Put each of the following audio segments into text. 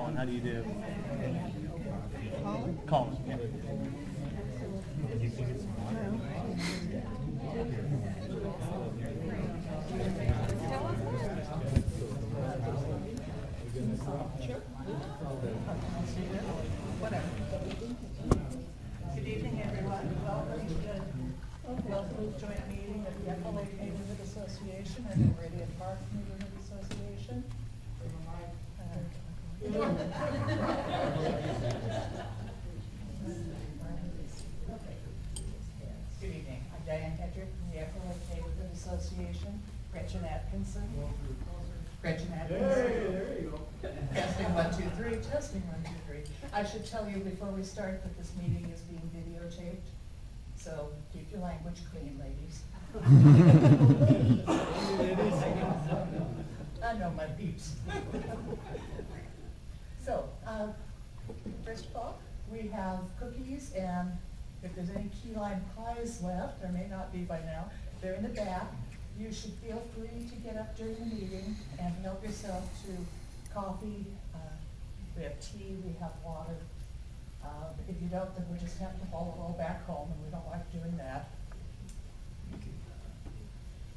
Colin. How do you do? Colin. Yeah. Good evening, everyone. Welcome to the joint meeting of the Echo Lake Neighborhood Association and the Meridian Park Neighborhood Association. Good evening. I'm Diane Hedrick from the Echo Lake Neighborhood Association. Gretchen Atkinson. Gretchen Atkinson. Hey, there you go. Testing 1, 2, 3. Testing 1, 2, 3. I should tell you before we start that this meeting is being videotaped, so keep your language clean, ladies. I know my peeps. So, first of all, we have cookies, and if there's any key lime pies left, there may not be by now, they're in the back. You should feel free to get up during the meeting and help yourself to coffee. We have tea, we have water. If you don't, then we just have to haul it all back home, and we don't like doing that.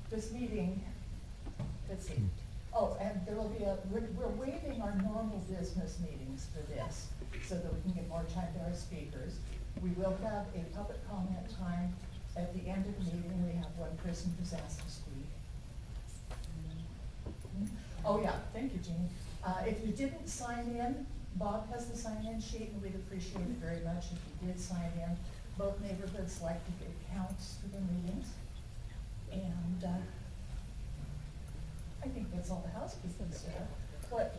This meeting, let's see. Oh, and there will be we're waiving our normal business meetings for this, so that we can give more time to our speakers. We will have a public comment time at the end of the meeting. We have one person who's asked to speak. Oh yeah, thank you, Jean. If you didn't sign in, Bob has the sign-in sheet, and we'd appreciate it very much if you did sign in. Both neighborhoods like to get counts for their meetings. And I think that's all the housekeeping stuff. But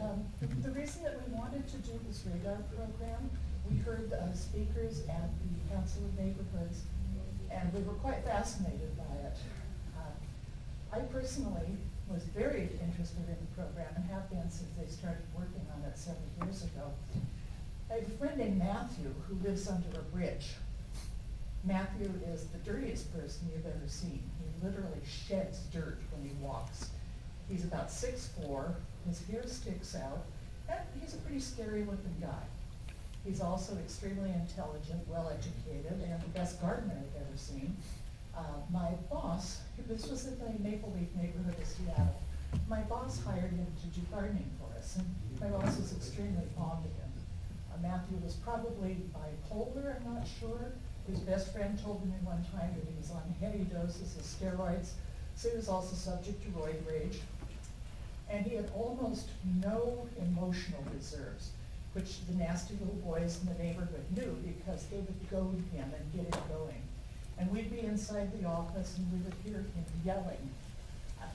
the reason that we wanted to do this radar program, we heard speakers at the Council of Neighborhoods, and we were quite fascinated by it. I personally was very interested in the program and have been since they started working on it several years ago. I have a friend named Matthew who lives under a bridge. Matthew is the dirtiest person you've ever seen. He literally sheds dirt when he walks. He's about 6'4", his hair sticks out, and he's a pretty scary looking guy. He's also extremely intelligent, well-educated, and the best gardener I've ever seen. My boss, this was in the Maple Leaf neighborhood of Seattle, my boss hired him to do gardening for us, and my boss was extremely fond of him. Matthew was probably bipolar, I'm not sure. His best friend told me one time that he was on heavy doses of steroids, so he was also subject to roid rage. And he had almost no emotional reserves, which the nasty little boys in the neighborhood knew because they would goad him and get him going. And we'd be inside the office and we would hear him yelling.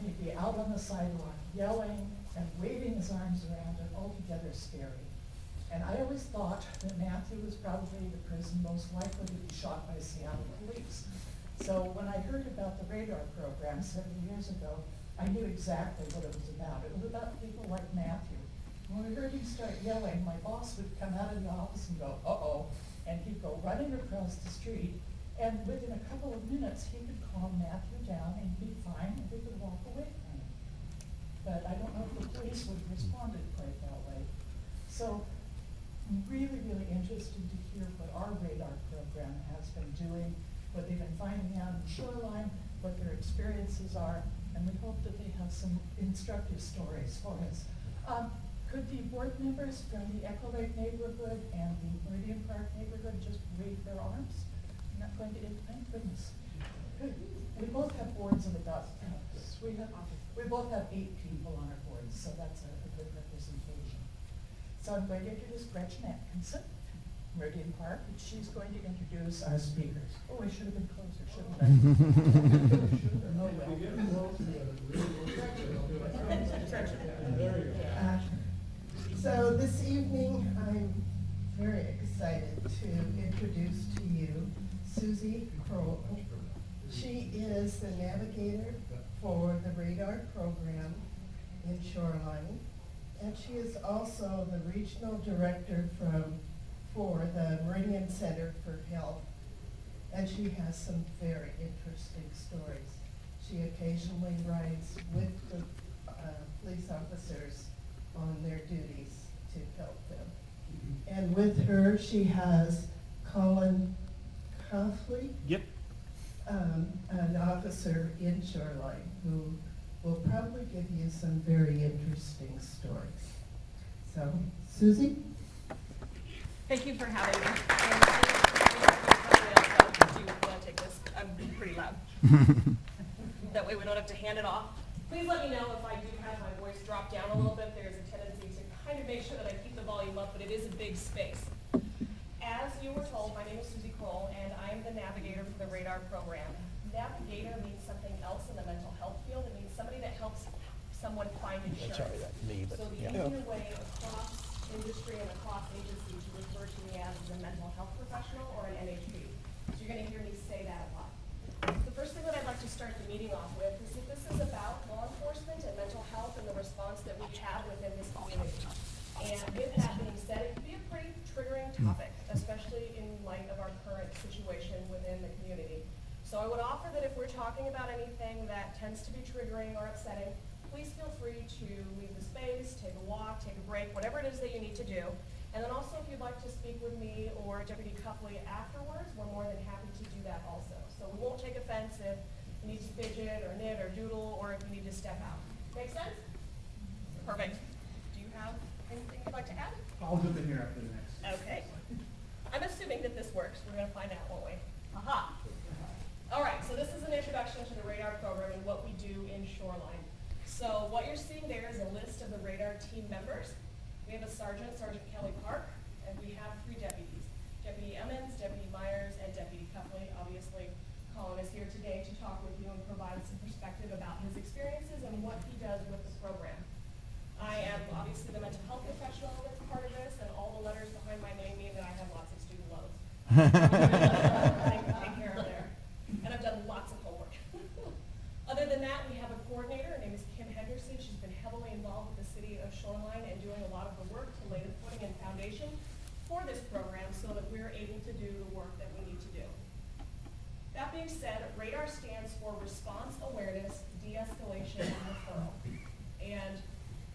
He'd be out on the sidewalk yelling and waving his arms around, and altogether scary. And I always thought that Matthew was probably the person most likely to be shot by Seattle police. So when I heard about the radar program several years ago, I knew exactly what it was about. It was about people like Matthew. When we heard him start yelling, my boss would come out of the office and go, uh-oh, and he'd go running across the street, and within a couple of minutes, he could calm Matthew down, and he'd be fine, and we could walk away from him. But I don't know if the police would have responded quite that way. So I'm really, really interested to hear what our radar program has been doing, what they've been finding out in Shoreline, what their experiences are, and we hope that they have some instructive stories for us. Could the board members from the Echo Lake neighborhood and the Meridian Park neighborhood just wave their arms? I'm not going to, thank goodness. Good. We both have boards of about, we both have 8 people on our boards, so that's a good representation. So I'm going to introduce Gretchen Atkinson, Meridian Park, and she's going to introduce our speakers. Oh, I should have been closer, shouldn't I? Oh, well. So this evening, I'm very excited to introduce to you Susie Kroll. She is the navigator for the radar program in Shoreline, and she is also the regional director for the Meridian Center for Health, and she has some very interesting stories. She occasionally rides with the police officers on their duties to help them. And with her, she has Colin Coughley. Yep. An officer in Shoreline who will probably give you some very interesting stories. So, Susie? Thank you for having me. Do you want to take this? I'm pretty loud. That way we don't have to hand it off. Please let me know if I do have my voice drop down a little bit. There's a tendency to kind of make sure that I keep the volume up, but it is a big space. As you were told, my name is Susie Kroll, and I am the navigator for the RADAR program. Navigator means something else in the mental health field. It means somebody that helps someone find insurance. Sorry, that's me, but So the yeah. easier way across industry and across agency to refer to me as a mental health professional or an NHP. So you're going to hear me say that a lot. The first thing that I'd like to start the meeting off with is that this is about law enforcement and mental health and the response that we have within this community. And with that being said, it can be a pretty triggering topic, especially in light of our current situation within the community. So I would offer that if we're talking about anything that tends to be triggering or upsetting, please feel free to leave the space, take a walk, take a break, whatever it is that you need to do. And then also, if you'd like to speak with me or Deputy Coughley afterwards, we're more than happy to do that also. So we won't take offense if you need to fidget or knit or doodle, or if you need to step out. Make sense? Perfect. Do you have anything you'd like to add? I'll jump in here after the next. Okay. I'm assuming that this works. We're going to find out, won't we? Aha. All right, so this is an introduction to the RADAR program and what we do in Shoreline. So what you're seeing there is a list of the RADAR team members. We have a sergeant, Sergeant Kelly Park, and we have 3 deputies. Deputy Emmons, Deputy Myers, and Deputy Coughley. Obviously, Colin is here today to talk with you and provide some perspective about his experiences and what he does with the program. I am obviously the mental health professional that's part of this, and all the letters behind my name mean that I have lots of student loans. Take care of there. And I've done lots of homework. Other than that, we have a coordinator. Her name is Kim Henderson. She's been heavily involved with the city of Shoreline and doing a lot of the work to lay the footing and foundation for this program so that we're able to do the work that we need to do. That being said, RADAR stands for Response Awareness, De-escalation, and Referral. And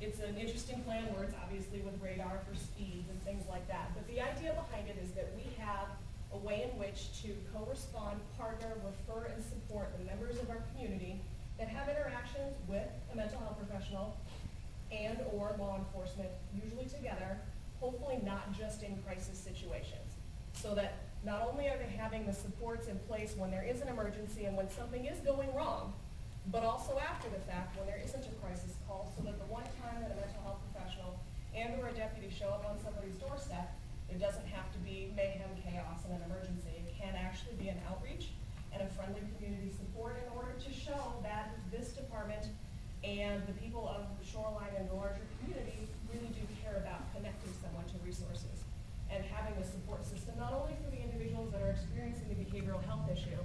it's an interesting play on words, obviously, with radar for speeds and things like that. But the idea behind it is that we have a way in which to co-respond, partner, refer, and support the members of our community that have interactions with a mental health professional and or law enforcement, usually together, hopefully not just in crisis situations. So that not only are they having the supports in place when there is an emergency and when something is going wrong, but also after the fact when there isn't a crisis call, so that the one time that a mental health professional and or a deputy show up on somebody's doorstep, it doesn't have to be mayhem, chaos, and an emergency. It can actually be an outreach and a friendly community support in order to show that this department and the people of the Shoreline and the larger community really do care about connecting someone to resources and having a support system, not only for the individuals that are experiencing the behavioral health issue,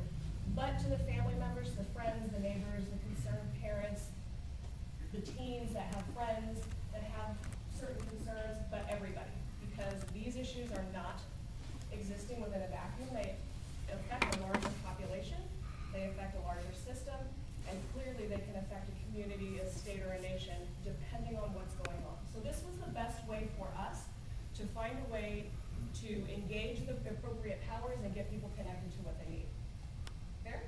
but to the family members, the friends, the neighbors, the concerned parents, the teens that have friends that have certain concerns, but everybody. Because these issues are not existing within a vacuum. They affect a larger population, they affect a larger system, and clearly they can affect a community, a state, or a nation, depending on what's going on. So this was the best way for us to find a way to engage the appropriate powers and get people connected to what they need. Fair?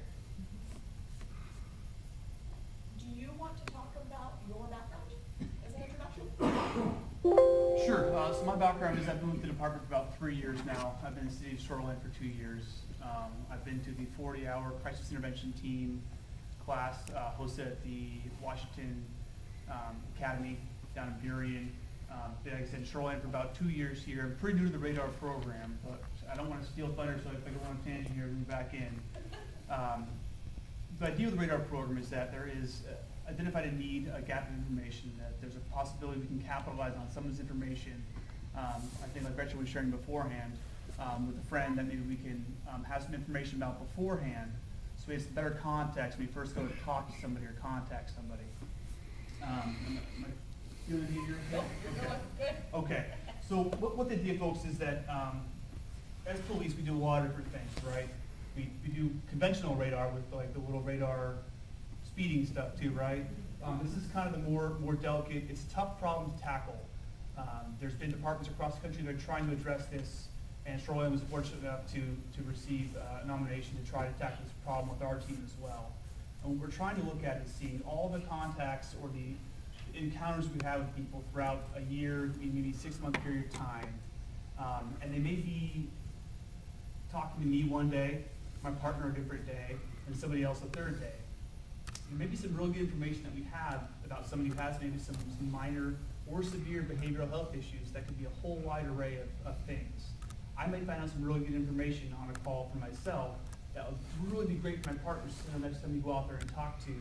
Do you want to talk about your background as an introduction? Sure. So my background is I've been with the department for about 3 years now. I've been in the city of Shoreline for 2 years. I've been to the 40-hour crisis intervention team class hosted at the Washington Academy down in Meridian. Been, like I said, in Shoreline for about 2 years here. I'm pretty new to the RADAR program, but I don't want to steal thunder, so if I go on a tangent here, move back in. The idea of the RADAR program is that there is identified a need, a gap in information, that there's a possibility we can capitalize on some of this information. I think like Gretchen was sharing beforehand with a friend, that maybe we can have some information about beforehand so we have some better context when we first go to talk to somebody or contact somebody. Am I feeling easier? Nope, you're going good. Okay, so what the idea, folks, is that as police, we do a lot of different things, right? We do conventional radar with like the little radar speeding stuff too, right? This is kind of the more delicate. It's a tough problem to tackle. There's been departments across the country that are trying to address this, and Shoreline was fortunate enough to receive a nomination to try to tackle this problem with our team as well. And what we're trying to look at is seeing all the contacts or the encounters we have with people throughout a year, maybe 6-month period of time. And they may be talking to me one day, my partner a different day, and somebody else a third day. And maybe some really good information that we have about somebody who has maybe some minor or severe behavioral health issues that could be a whole wide array of things. I may find out some really good information on a call for myself that would really be great for my partners the next time we go out there and talk to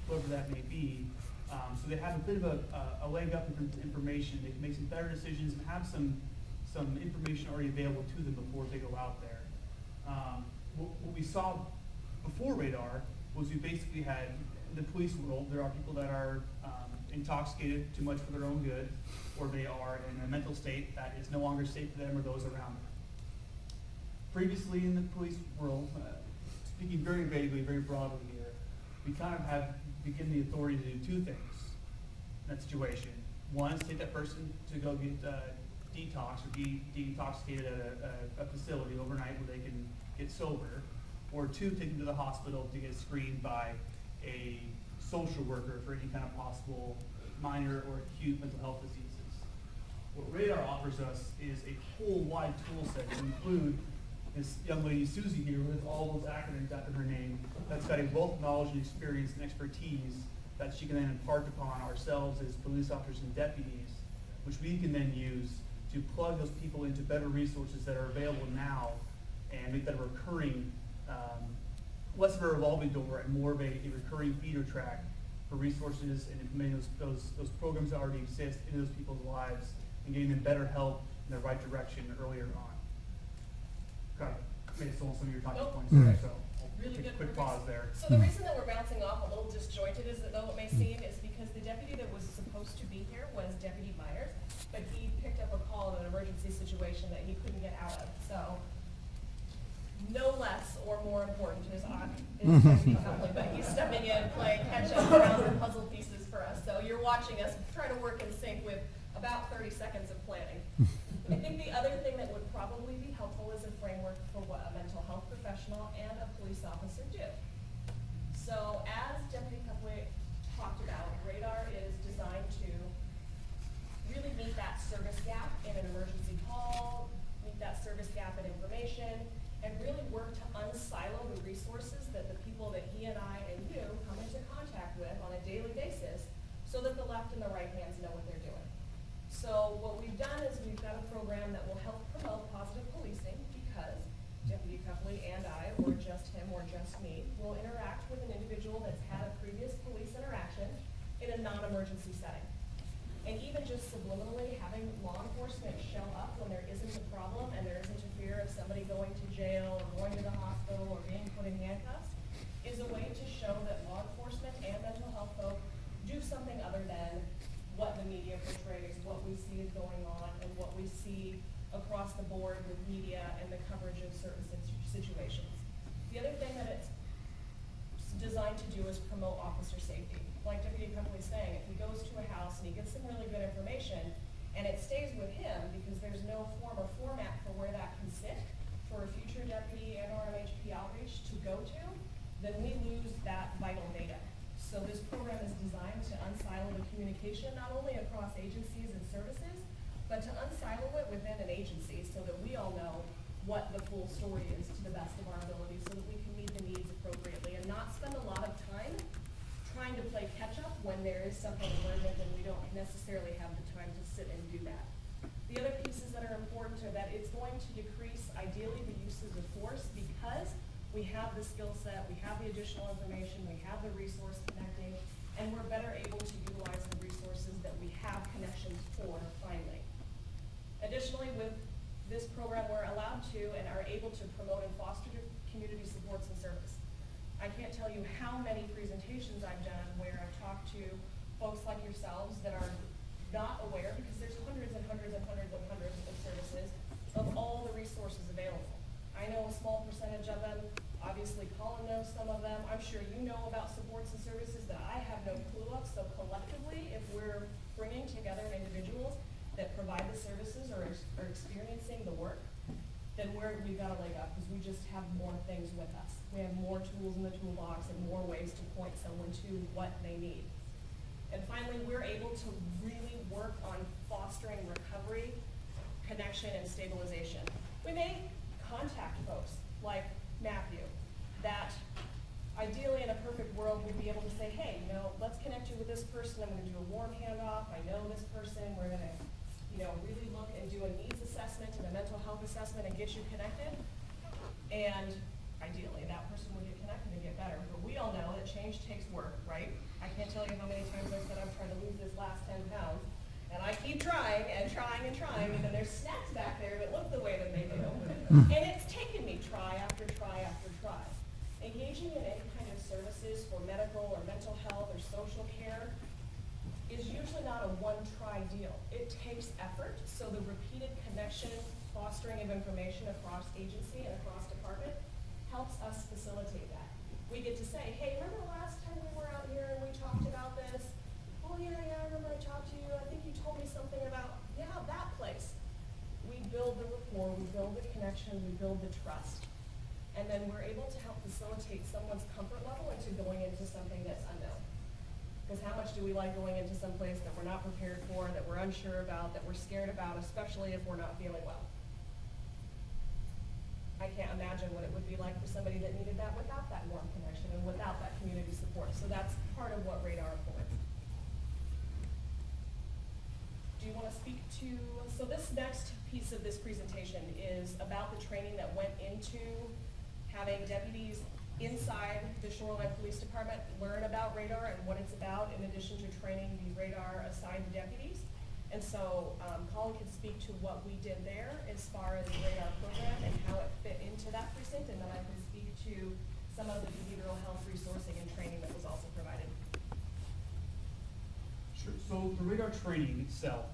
whoever that may be. So they have a bit of a leg up in information. They can make some better decisions and have some information already available to them before they go out there. What we saw before Radar was we basically had in the police world, there are people that are intoxicated too much for their own good, or they are in a mental state that is no longer safe for them or those around them. Previously in the police world, speaking very vaguely, very broadly here, we kind of have given the authority to do two things in that situation. One is take that person to go get detox or be detoxicated at a facility overnight where they can get sober, or two, take them to the hospital to get screened by a social worker for any kind of possible minor or acute mental health diseases. What Radar offers us is a whole wide tool set to include this young lady Susie here with all those acronyms after her name that's got a wealth of knowledge and experience and expertise that she can then impart upon ourselves as police officers and deputies, which we can then use to plug those people into better resources that are available now and make that a recurring, less of a revolving door and more of a recurring feeder track for resources and implementing those programs that already exist into those people's lives and getting them better help in the right direction earlier on. Kind of made some of your talking points there, so I'll Really take a good quick progress. pause there. So the reason that we're bouncing off a little disjointed is that though it may seem is because the deputy that was supposed to be here was Deputy Myers, but he picked up a call in an emergency situation that he couldn't get out of. So no less or more important is Deputy Copley, but he's stepping in, playing catch up around the puzzle pieces for us. So you're watching us try to work in sync with about 30 seconds of planning. I think the other thing that would probably be helpful is a framework for what a mental health professional and a police officer do. So as Deputy Copley talked about, Radar is designed to really meet that service gap in an emergency call, meet that service gap in information, and really work to unsilo the resources that the people that he and I and you come into contact with on a daily basis so that the left and the right hands know what they're doing. So what we've done is we've got a program that will help promote positive policing because Deputy Copley and I, or just him or just me, will interact with an individual that's had a previous police interaction in a non-emergency setting. And even just subliminally having law enforcement show up when there isn't a problem and there isn't a fear of somebody going to jail or going to the hospital or being put in handcuffs is a way to show that law enforcement and mental health folk do something other than what the media portrays, what we see is going on, and what we see across the board with media and the coverage of certain situations. The other thing that it's designed to do is promote officer safety. Like Deputy Copley is saying, if he goes to a house and he gets some really good information, and it stays with him because there's no form or format for where that can sit for a future deputy and or MHP outreach to go to, then we lose that vital data. So this program is designed to unsilo the communication, not only across agencies and services, but to unsilo it within an agency so that we all know what the full story is to the best of our ability so that we can meet the needs appropriately and not spend a lot of time trying to play catch up when there is something emergent and we don't necessarily have the time to sit and do that. The other pieces that are important are that it's going to decrease ideally the uses of force because we have the skill set, we have the additional information, we have the resource connecting, and we're better able to utilize the resources that we have connections for finally. Additionally, with this program, we're allowed to and are able to promote and foster community supports and service. I can't tell you how many presentations I've done where I've talked to folks like yourselves that are not aware, because there's hundreds and hundreds and hundreds and hundreds of services, of all the resources available. I know a small percentage of them. Obviously, Colin knows some of them. I'm sure you know about supports and services that I have no clue of. So collectively, if we're bringing together individuals that provide are experiencing the work, then we've got a leg up, because we just have more things with us. We have more tools in the toolbox and more ways to point someone to what they need. And finally, we're able to really work on fostering recovery, connection, and stabilization. We may contact folks like Matthew that ideally in a perfect world would be able to say, hey, let's connect you with this person. I'm going to do a warm handoff. I know this person. We're going to, really look and do a needs assessment and a mental health assessment and get you connected. And ideally, that person would get connected and get better. But we all know that change takes work, right? I can't tell you how many times I said I'm trying to lose this last 10 pounds. And I keep trying and trying and trying, and then there's snacks back there that look the way that they do. And it's taken me try after try after try. Engaging in any kind of services for medical or mental health or social care is usually not a one-try deal. It takes effort, so the repeated connection, fostering of information across agency and across department helps us facilitate that. We get to say, hey, remember last time we were out here and we talked about this? Oh, yeah, I remember I talked to you. I think you told me something about, that place. We build the rapport, we build the connection, we build the trust. And then we're able to help facilitate someone's comfort level into going into something that's unknown. Because how much do we like going into some place that we're not prepared for, that we're unsure about, that we're scared about, especially if we're not feeling well? I can't imagine what it would be like for somebody that needed that without that warm connection and without that community support. So that's part of what Radar affords. Do you want to speak to, so this next piece of this presentation is about the training that went into having deputies inside the Shoreline Police Department learn about Radar and what it's about, in addition to training the Radar assigned deputies. And so Colin can speak to what we did there as far as the Radar program and how it fit into that precinct, and then I can speak to some of the behavioral health resourcing and training that was also provided. Sure. So the Radar training itself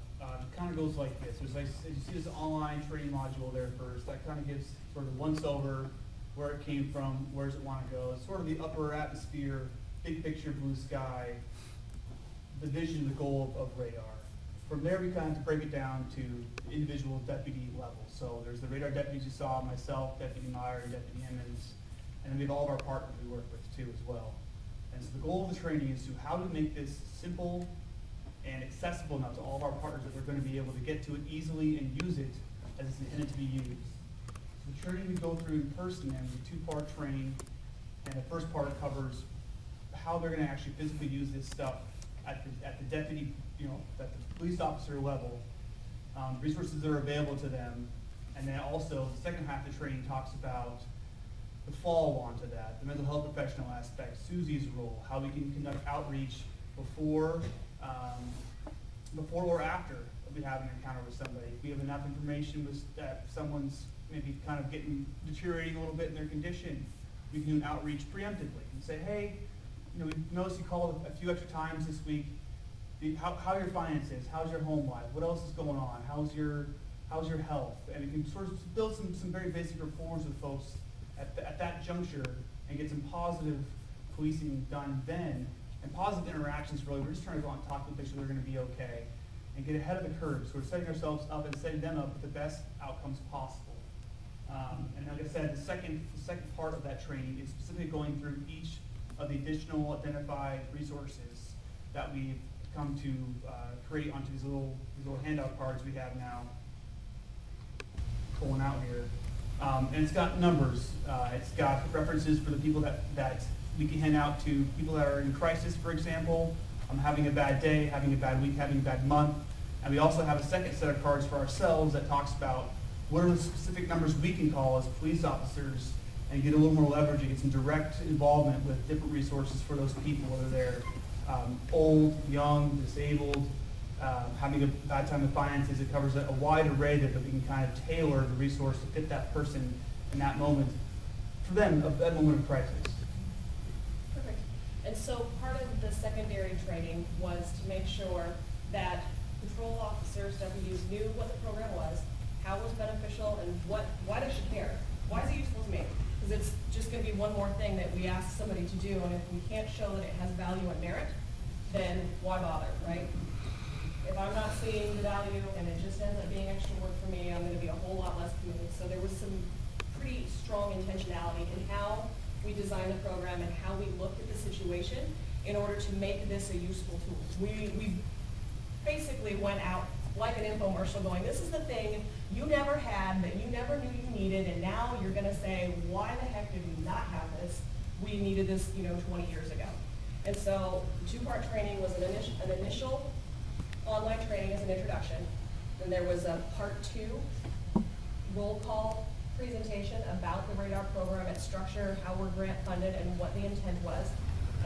kind of goes like this. There's as you see this online training module there first. That kind of gives sort of a once over, where it came from, where does it want to go. It's sort of the upper atmosphere, big picture, blue sky, the vision, the goal of Radar. From there, we kind of break it down to individual deputy levels. So there's the Radar deputies you saw, myself, Deputy Meyer, and Deputy Emmons, and then we have all of our partners we work with too as well. And so the goal of the training is to how to make this simple and accessible enough to all of our partners that we're going to be able to get to it easily and use it as it's intended to be used. So the training we go through in person then is a two-part training, and the first part covers how they're going to actually physically use this stuff at the deputy, at the police officer level, resources that are available to them, and then also the second half of the training talks about the follow-on to that, the mental health professional aspect, Susie's role, how we can conduct outreach before or after we have an encounter with somebody. If we have enough information that someone's maybe kind of deteriorating a little bit in their condition, we can do an outreach preemptively and say, hey, we noticed you called a few extra times this week. How are your finances? How's your home life? What else is going on? How's your health? And we can sort of build some very basic rapport with folks at that juncture and get some positive policing done then. And positive interactions, really, we're just trying to go out and talk to them, make sure they're going to be okay, and get ahead of the curve. So we're setting ourselves up and setting them up with the best outcomes possible. And like I said, the second part of that training is specifically going through each of the additional identified resources that we've come to create onto these little handout cards we have now pulling out here. And it's got numbers. It's got references for the people that we can hand out to people that are in crisis, for example, having a bad day, having a bad week, having a bad month. And we also have a second set of cards for ourselves that talks about what are the specific numbers we can call as police officers and get a little more leverage and get some direct involvement with different resources for those people, whether they're old, young, disabled, having a bad time with finances. It covers a wide array that we can kind of tailor the resource to fit that person in that moment, for them, that moment of crisis. Perfect. And so part of the secondary training was to make sure that patrol officers, deputies, knew what the program was, how it was beneficial, and why they should care. Why is it useful to me? Because it's just going to be one more thing that we ask somebody to do, and if we can't show that it has value and merit, then why bother, right? If I'm not seeing the value and it just ends up being extra work for me, I'm gonna be a whole lot less committed. So there was some pretty strong intentionality in how we designed the program and how we looked at the situation in order to make this a useful tool. We basically went out like an infomercial going, this is the thing you never had, that you never knew you needed, and now you're gonna say, why the heck did we not have this? We needed this, 20 years ago. And so two-part training was an initial online training as an introduction. Then there was a part 2 roll call presentation about the radar program, its structure, how we're grant funded, and what the intent was.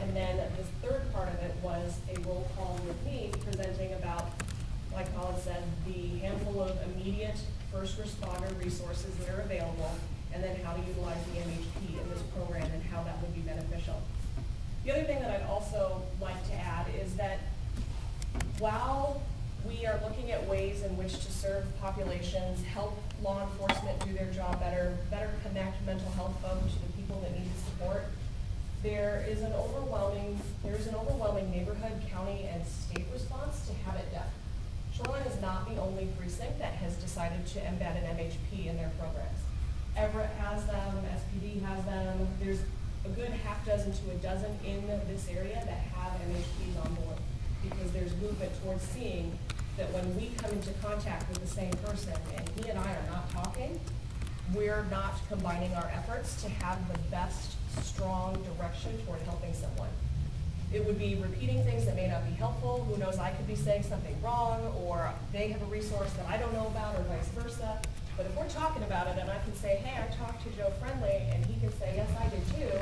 And then the third part of it was a roll call with me presenting about, like Colin said, the handful of immediate first responder resources that are available, and then how to utilize the MHP in this program and how that would be beneficial. The other thing that I'd also like to add is that while we are looking at ways in which to serve populations, help law enforcement do their job better connect mental health folks to the people that need the support, there is an overwhelming neighborhood, county, and state response to have it done. Shoreline is not the only precinct that has decided to embed an MHP in their programs. Everett has them, SPD has them. There's a good half dozen to a dozen in this area that have MHPs on board, because there's movement towards seeing that when we come into contact with the same person and he and I are not talking, we're not combining our efforts to have the best, strong direction toward helping someone. It would be repeating things that may not be helpful. Who knows, I could be saying something wrong, or they have a resource that I don't know about, or vice versa. But if we're talking about it and I can say, hey, I talked to Joe Friendly, and he can say, yes, I did too.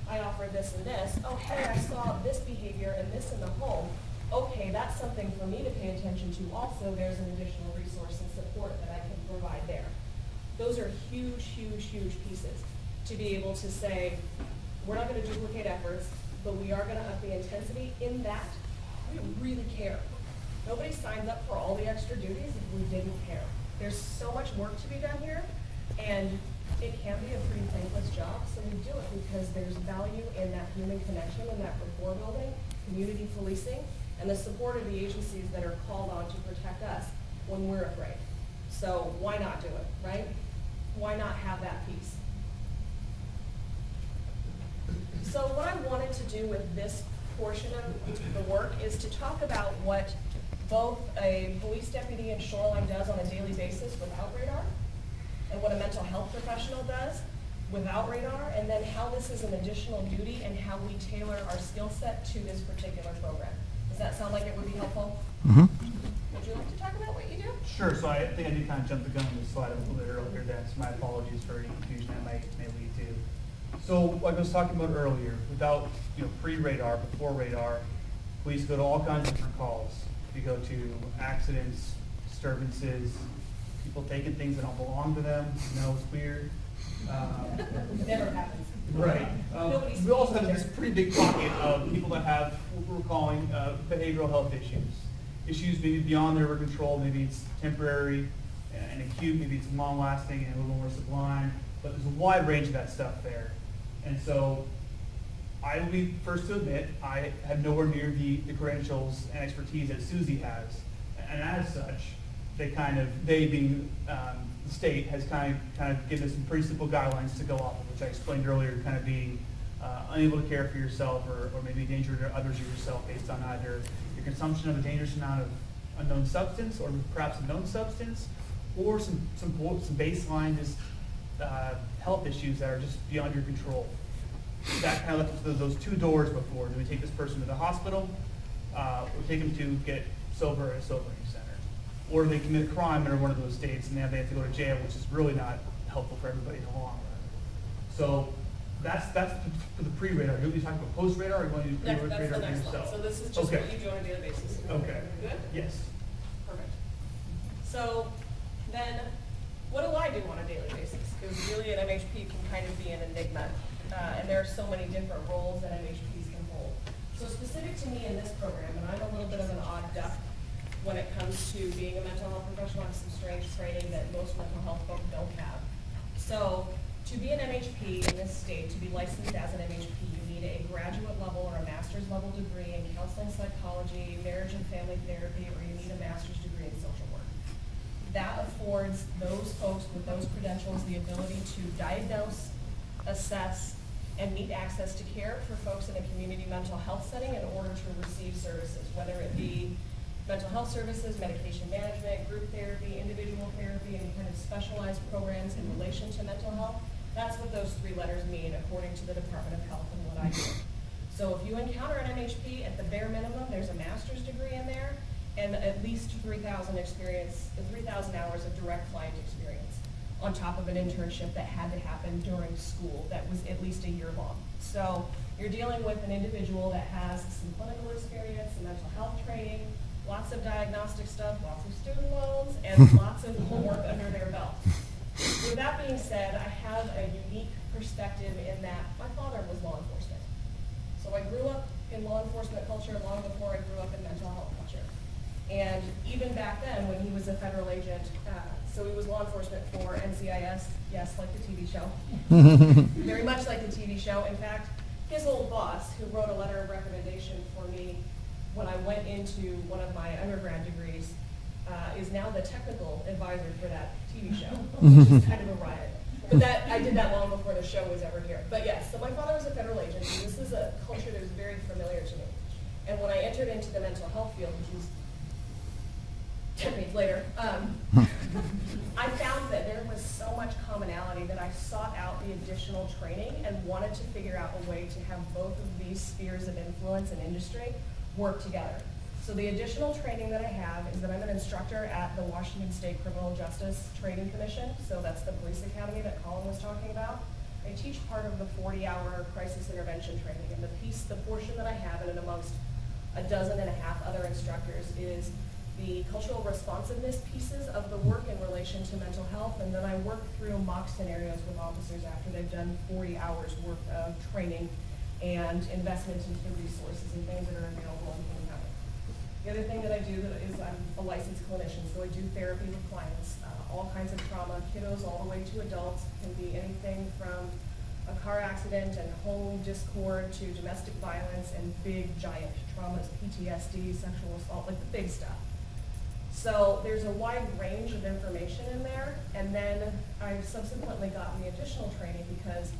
I offered this and this. Oh, hey, I saw this behavior and this in the home. Okay, that's something for me to pay attention to. Also, there's an additional resource and support that I can provide there. Those are huge, huge, huge pieces to be able to say, we're not going to duplicate efforts, but we are going to up the intensity in that we really care. Nobody signs up for all the extra duties if we didn't care. There's so much work to be done here, and it can be a pretty thankless job, so we do it because there's value in that human connection and that rapport building, community policing, and the support of the agencies that are called on to protect us when we're afraid. So why not do it, right? Why not have that piece? So what I wanted to do with this portion of the work is to talk about what both a police deputy in Shoreline does on a daily basis without radar, and what a mental health professional does without radar, and then how this is an additional duty and how we tailor our skill set to this particular program. Does that sound like it would be helpful? Mm-hmm. Would you like to talk about what you do? Sure, so I think I did kind of jump the gun on this slide a little bit earlier, so my apologies for any confusion that may lead to. So like I was talking about earlier, without pre-radar, before radar, police go to all kinds of different calls. You go to accidents, disturbances, people taking things that don't belong to them. It's weird. It never happens. Right. Nobody's We also have there. this pretty big pocket of people that have what we're calling behavioral health issues. Issues maybe beyond their control, maybe it's temporary and acute, maybe it's long-lasting and a little more sublime, but there's a wide range of that stuff there. And so I will be first to admit, I have nowhere near the credentials and expertise that Susie has. And as such, they being the state, has kind of given us some pretty simple guidelines to go off of, which I explained earlier, kind of being unable to care for yourself or maybe danger to others or yourself based on either your consumption of a dangerous amount of unknown substance or perhaps a known substance, or some baseline just health issues that are just beyond your control. That kind of left us with those two doors before. Do we take this person to the hospital or take them to get sober at a sobering center? Or they commit a crime under one of those states and they have to go to jail, which is really not helpful for everybody in the long run. So that's for the pre-radar. Are you talking about post-radar or are you going to do That's pre-radar the for next one. yourself? So this is just Okay. what you do on a daily basis. Okay. Good? Yes. Perfect. So then, what do I do on a daily basis? Because really an MHP can kind of be an enigma. And there are so many different roles that MHPs can hold. So specific to me in this program, and I'm a little bit of an odd duck when it comes to being a mental health professional, I have some strange training that most mental health folks don't have. So to be an MHP in this state, to be licensed as an MHP, you need a graduate level or a master's level degree in counseling psychology, marriage and family therapy, or you need a master's degree in affords those folks with those credentials the ability to diagnose, assess, and meet access to care for folks in a community mental health setting in order to receive services, whether it be mental health services, medication management, group therapy, individual therapy, any kind of specialized programs in relation to mental health. That's what those three letters mean according to the Department of Health and what I do. So if you encounter an MHP, at the bare minimum, there's a master's degree in there and at least 3,000 hours of direct client experience on top of an internship that had to happen during school that was at least a year long. So you're dealing with an individual that has some clinical experience, some mental health training, lots of diagnostic stuff, lots of student loans, and lots of homework under their belt. With that being said, I have a unique perspective in that my father was law enforcement. So I grew up in law enforcement culture long before I grew up in mental health culture. And even back then, when he was a federal agent, so he was law enforcement for NCIS, yes, like the TV show. Very much like the TV show. In fact, his old boss, who wrote a letter of recommendation for me when I went into one of my undergrad degrees, is now the technical advisor for that TV show, which is kind of a riot. But that I did that long before the show was ever here. But yes, so my father was a federal agent, and this is a culture that was very familiar to me. And when I entered into the mental health field, which was decades later, I found that there was so much commonality that I sought out the additional training and wanted to figure out a way to have both of these spheres of influence and industry work together. So the additional training that I have is that I'm an instructor at the Washington State Criminal Justice Training Commission. So that's the police academy that Colin was talking about. I teach part of the 40-hour crisis intervention training, and the portion that I have, and amongst a dozen and a half other instructors, is the cultural responsiveness pieces of the work in relation to mental health, and then I work through mock scenarios with officers after they've done 40 hours worth of training and investment into resources and things that are available in King County. The other thing that I do is I'm a licensed clinician, so I do therapy with clients, all kinds of trauma, kiddos all the way to adults. It can be anything from a car accident and home discord to domestic violence and big giant traumas, PTSD, sexual assault, like the big stuff. So there's a wide range of information in there, and then I've subsequently gotten the additional training because,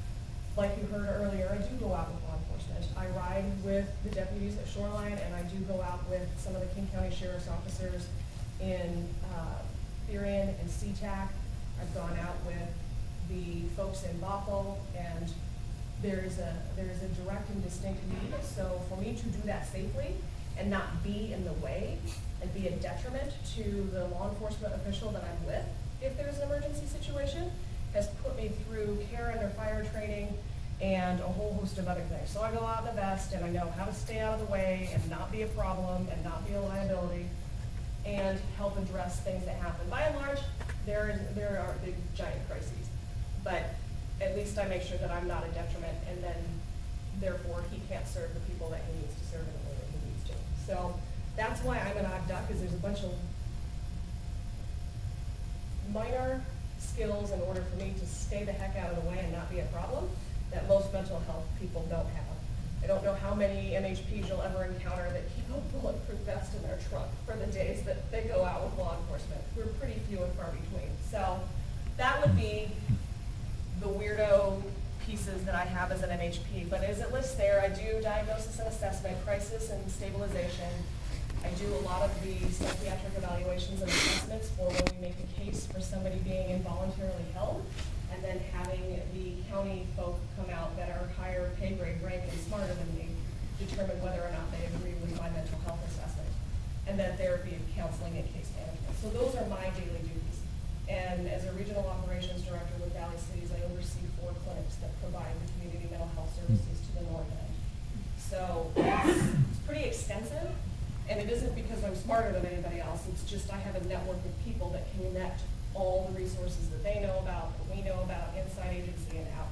like you heard earlier, I do go out with law enforcement. I ride with the deputies at Shoreline, and I do go out with some of the King County Sheriff's officers in Meridian and SeaTac. I've gone out with the folks in Bothell, and there's a direct and distinct need. So for me to do that safely and not be in the way and be a detriment to the law enforcement official that I'm with if there's an emergency situation has put me through care under fire training and a whole host of other things. So I go out in the vest and I know how to stay out of the way and not be a problem and not be a liability and help address things that happen. By and large, there are big giant crises, but at least I make sure that I'm not a detriment, and then therefore he can't serve the people that he needs to serve in the way that he needs to. So that's why I'm an odd duck, is there's a bunch of minor skills in order for me to stay the heck out of the way and not be a problem that most mental health people don't have. I don't know how many MHPs you'll ever encounter that keep a bulletproof vest in their trunk for the days that they go out with law enforcement. We're pretty few and far between. So that would be the weirdo pieces that I have as an MHP. But as it lists there, I do diagnosis and assessment, crisis and stabilization. I do a lot of the psychiatric evaluations and assessments for when we make a case for somebody being involuntarily held, and then having the county folk come out that are higher pay grade rank and smarter than me determine whether or not they agree with my mental health assessment, and then therapy and counseling and case management. So those are my daily duties. And as a regional operations director with Valley Cities, I oversee 4 clinics that provide the community mental health services to the north end. So it's pretty extensive. And it isn't because I'm smarter than anybody else, it's just I have a network of people that can connect all the resources that they know about, that we know about, inside agency and out.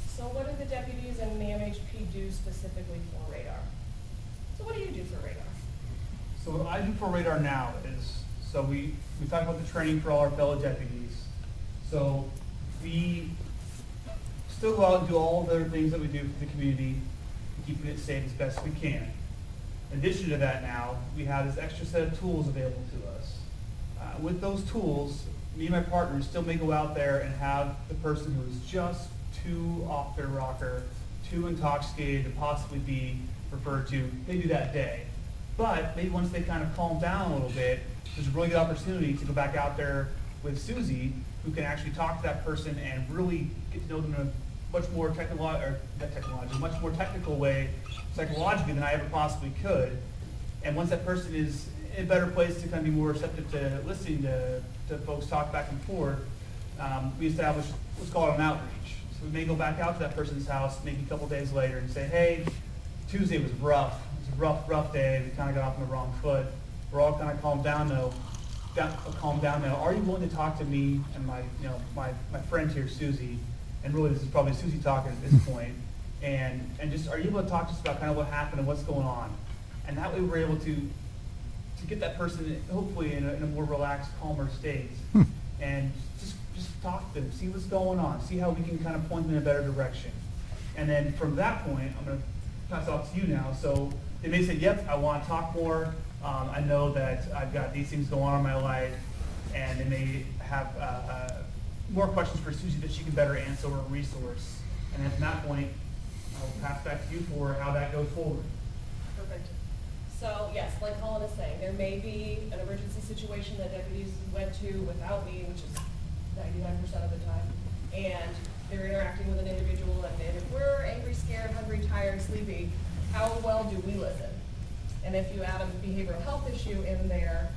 So what do the deputies and the MHP do specifically for radar? So what do you do for radar? So what I do for radar now is, so we talk about the training for all our fellow deputies. So we still go out and do all the other things that we do for the community, keeping it safe as best we can. In addition to that now, we have this extra set of tools available to us. with those tools, me and my partner still may go out there and have the person who is just too off their rocker, too intoxicated to possibly be referred to, maybe that day. But maybe once they kind of calm down a little bit, there's a really good opportunity to go back out there with Susie, who can actually talk to that person and really get to know them in a much more much more technical way, psychologically, than I ever possibly could. And once that person is in a better place to kind of be more receptive to listening to folks talk back and forth, we establish what's called an outreach. So we may go back out to that person's house maybe a couple days later and say, hey, Tuesday was rough. It was a rough day. We kind of got off on the wrong foot. We're all kind of calmed down now. Are you willing to talk to me and my friend here, Susie? And really, this is probably Susie talking at this point. And just, are you able to talk to us about kind of what happened and what's going on? And that way, we're able to get that person hopefully in a more relaxed, calmer state, and just talk to them, see what's going on, see how we can kind of point them in a better direction. And then from that point, I'm going to pass it off to you now. So they may say, yep, I want to talk more. I know that I've got these things going on in my life, and they may have more questions for Susie that she can better answer or resource. And at that point, I'll pass back to you for how that goes forward. Perfect. So yes, like Colin is saying, there may be an emergency situation that deputies went to without me, which is 99% of the time, and they're interacting with an individual, and if we're angry, scared, hungry, tired, sleepy, how well do we listen? And if you add a behavioral health issue in there,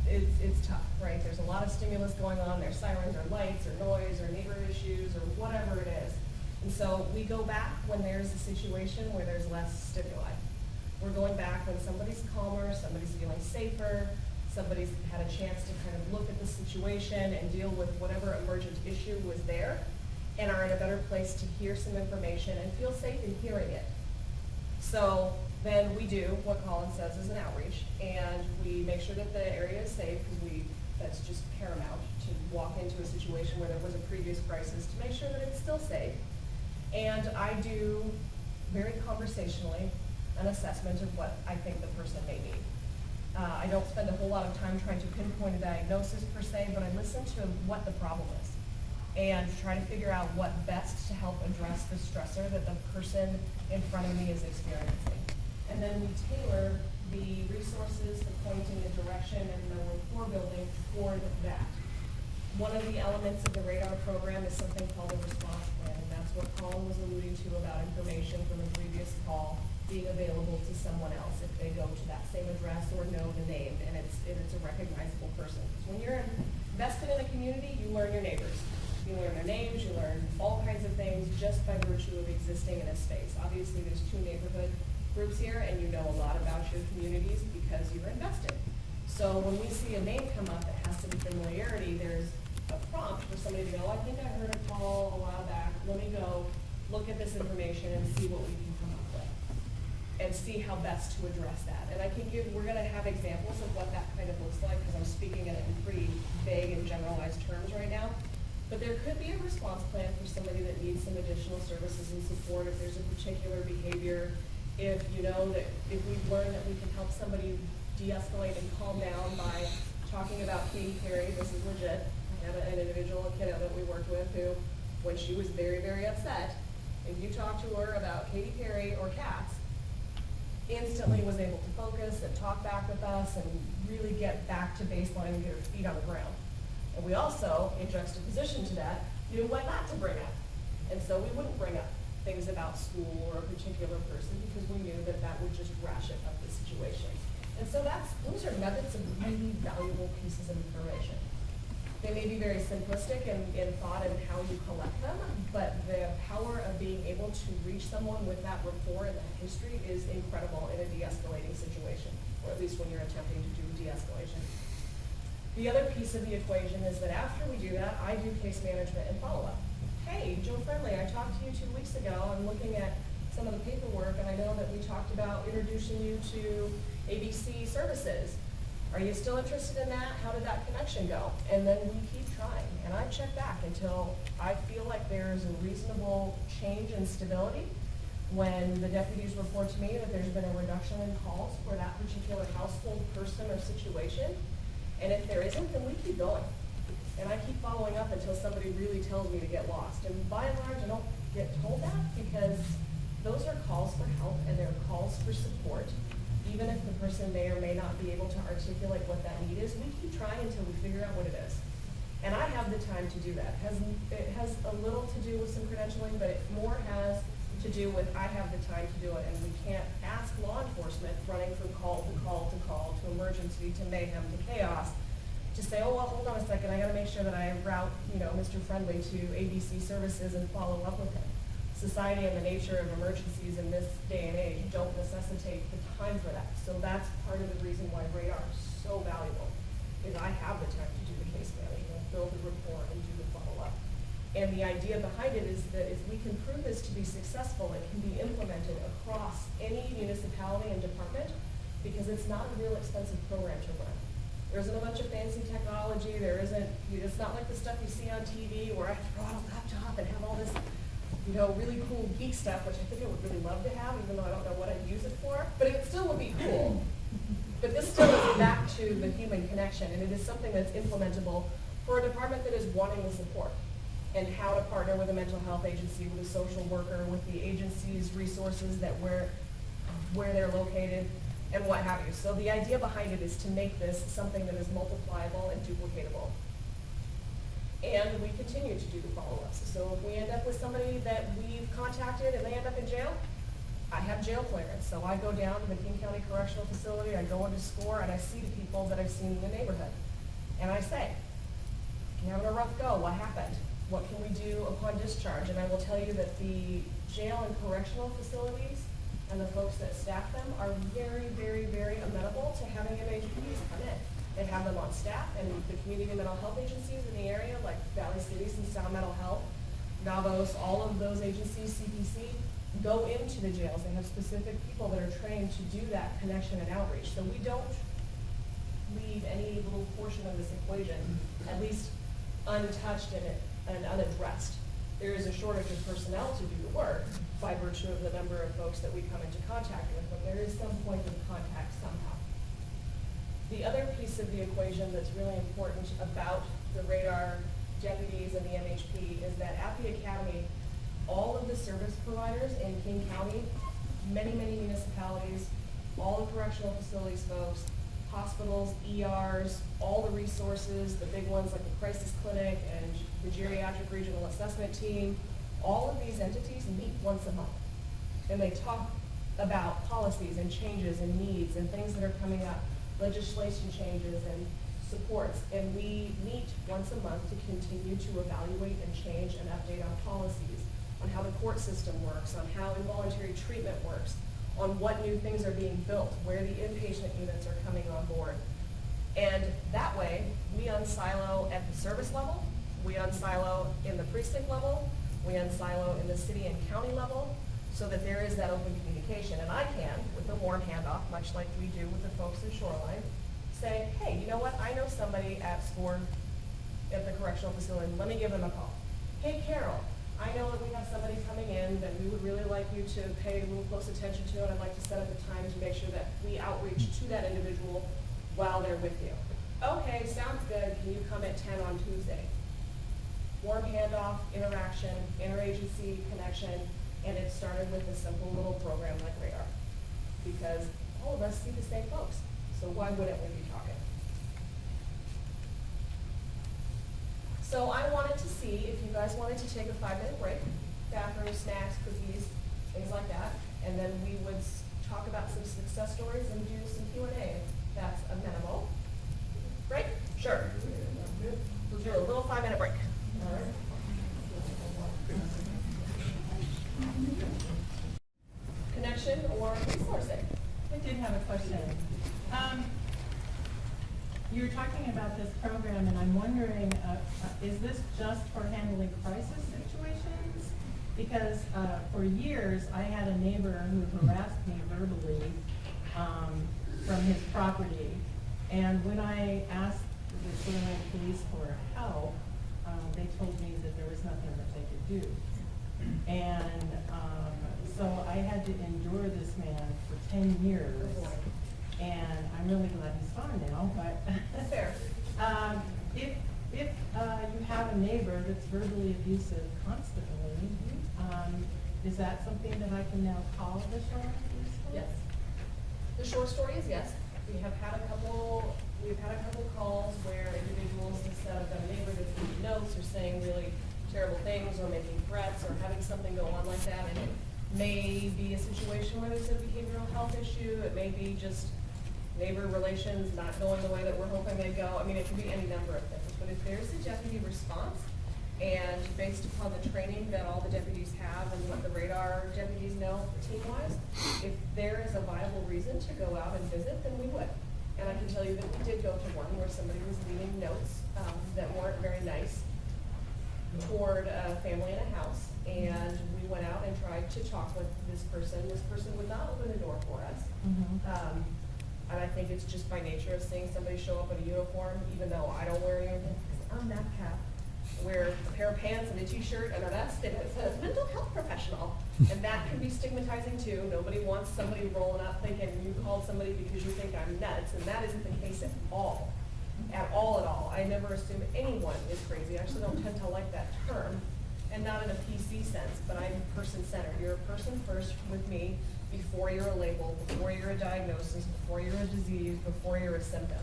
it's tough, right? There's a lot of stimulus going on. There's sirens or lights or noise or neighbor issues or whatever it is. And so we go back when there's a situation where there's less stimuli. We're going back when somebody's calmer, somebody's feeling safer, somebody's had a chance to kind of look at the situation and deal with whatever emergent issue was there, and are in a better place to hear some information and feel safe in hearing it. So then we do what Colin says is an outreach, and we make sure that the area is safe, because that's just paramount to walk into a situation where there was a previous crisis, to make sure that it's still safe. And I do, very conversationally, an assessment of what I think the person may need. I don't spend a whole lot of time trying to pinpoint a diagnosis per se, but I listen to what the problem is and try to figure out what best to help address the stressor that the person in front of me is experiencing. And then we tailor the resources, the pointing, the direction, and the rapport building toward that. One of the elements of the radar program is something called a response plan, and that's what Colin was alluding to about information from a previous call being available to someone else if they go to that same address or know the name, and it's a recognizable person. Because when you're invested in a community, you learn your neighbors. You learn their names, you learn all kinds of things just by virtue of existing in a space. Obviously, there's 2 neighborhood groups here, and you know a lot about your communities because you're invested. So when we see a name come up that has some familiarity, there's a prompt for somebody to go, I think I heard a call a while back. Let me go look at this information and see what we can come up with and see how best to address that. And we're going to have examples of what that kind of looks like, because I'm speaking in pretty vague and generalized terms right now. But there could be a response plan for somebody that needs some additional services and support if there's a particular behavior. If you know that if we've learned that we can help somebody de-escalate and calm down by talking about Katy Perry, this is legit. I have an individual, a kiddo that we worked with who, when she was very, very upset, if you talk to her about Katy Perry or cats, instantly was able to focus and talk back with us and really get back to baseline and get her feet on the ground. And we also, in juxtaposition to that, knew what not to bring up. And so we wouldn't bring up things about school or a particular person because we knew that that would just ratchet up the situation. And so those are nuggets of really valuable pieces of information. They may be very simplistic in thought and how you collect them, but the power of being able to reach someone with that rapport and that history is incredible in a de-escalating situation, or at least when you're attempting to do de-escalation. The other piece of the equation is that after we do that, I do case management and follow-up. Hey, Joe Friendly, I talked to you 2 weeks ago. I'm looking at some of the paperwork, and I know that we talked about introducing you to ABC services. Are you still interested in that? How did that connection go? And then we keep trying, and I check back until I feel like there's a reasonable change in stability. When the deputies report to me that there's been a reduction in calls for that particular household, person, or situation, And if there isn't, then we keep going. And I keep following up until somebody really tells me to get lost. And by and large, I don't get told that because those are calls for help and they're calls for support. Even if the person may or may not be able to articulate what that need is, we keep trying until we figure out what it is. And I have the time to do that. It has a little to do with some credentialing, but it more has to do with I have the time to do it. And we can't ask law enforcement running from call to call to call to emergency to mayhem to chaos to say, oh, well, hold on a second, I gotta make sure that I route, Mr. Friendly to ABC services and follow up with him. Society and the nature of emergencies in this day and age don't necessitate the time for that. So that's part of the reason why radar is so valuable, is I have the time to do the case management, build the rapport, and do the follow-up. And the idea behind it is that if we can prove this to be successful, it can be implemented across any municipality and department, because it's not a real expensive program to run. There isn't a bunch of fancy technology, it's not like the stuff you see on TV where I have to draw out a laptop and have all this really cool geek stuff, which I think I would really love to have, even though I don't know what I'd use it for. But it still would be cool. But this still is back to the human connection, and it is something that's implementable for a department that is wanting the support, and how to partner with a mental health agency, with a social worker, with the agency's resources that where they're located, and what have you. So the idea behind it is to make this something that is multipliable and duplicatable. And we continue to do the follow-ups. So if we end up with somebody that we've contacted and they end up in jail, I have jail clearance. So I go down to the King County Correctional Facility, I go into SCORE, and I see the people that I've seen in the neighborhood. And I say, you're having a rough go, what happened? What can we do upon discharge? And I will tell you that the jail and correctional facilities and the folks that staff them are very, very, very amenable to having MHPs come in. They have them on staff, and the community mental health agencies in the area, like Valley Cities and Sound Mental Health, Navos, all of those agencies, CPC, go into the jails. They have specific people that are trained to do that connection and outreach. So we don't leave any little portion of this equation, at least untouched and unaddressed. There is a shortage of personnel to do the work by virtue of the number of folks that we come into contact with, but there is some point of contact somehow. The other piece of the equation that's really important about the radar deputies and the MHP is that at the academy, all of the service providers in King County, many, many municipalities, all the correctional facilities folks, hospitals, ERs, all the resources, the big ones like the crisis clinic and the geriatric regional assessment team, all of these entities meet once a month. And they talk about policies and changes and needs and things that are coming up, legislation changes and supports. And we meet once a month to continue to evaluate and change and update our policies on how the court system works, on how involuntary treatment works, on what new things are being built, where the inpatient units are coming on board. And that way, we unsilo at the service level, we unsilo in the precinct level, we unsilo in the city and county level, so that there is that open communication. And I can, with a warm handoff, much like we do with the folks in Shoreline, say, hey, you know what, I know somebody at SCORE at the correctional facility, let me give them a call. Hey, Carol, I know that we have somebody coming in that we would really like you to pay a little close attention to, and I'd like to set up a time to make sure that we outreach to that individual while they're with you. Okay, sounds good. Can you come at 10 on Tuesday? Warm handoff, interaction, interagency connection, and it started with a simple little program like Radar. Because all of us see the same folks, so why wouldn't we be talking? So I wanted to see if you guys wanted to take a 5-minute break, bathroom, snacks, cookies, things like that, and then we would talk about some success stories and do some Q&A if that's amenable. Right? Sure. We'll do a little 5-minute break. All right. Connection or resourcing? I did have a question. You were talking about this program, and I'm wondering, is this just for handling crisis situations? Because for years, I had a neighbor who harassed me verbally from his property. And when I asked the Shoreline Police for help, they told me that there was nothing that they could do. And so I had to endure this man for 10 years. And I'm really glad he's gone now, but That's fair. neighbor that's verbally abusive constantly, is that something that I can now call the shoreline police for? Yes. The short story is yes. We've had a couple calls where individuals, instead of a neighbor that's leaving notes or saying really terrible things or making threats or having something go on like that, and it may be a situation where there's a behavioral health issue, it may be just neighbor relations not going the way that we're hoping they go. I mean, it can be any number of things, but if there's a deputy response, and based upon the training that all the deputies have and what the radar deputies know team-wise, if there is a viable reason to go out and visit, then we would. And I can tell you that we did go to one where somebody was leaving notes that weren't very nice toward a family in a house. And we went out and tried to talk with this person. This person would not open the door for us. And I think it's just by nature of seeing somebody show up in a uniform, even though I don't wear a uniform, because I'm that cap. Wear a pair of pants and a t-shirt and a vest, and it says mental health professional. And that can be stigmatizing too. Nobody wants somebody rolling up thinking you called somebody because you think I'm nuts, and that isn't the case at all. At all. I never assume anyone is crazy. I actually don't tend to like that term, and not in a PC sense, but I'm person-centered. You're a person first with me before you're a label, before you're a diagnosis, before you're a disease, before you're a symptom.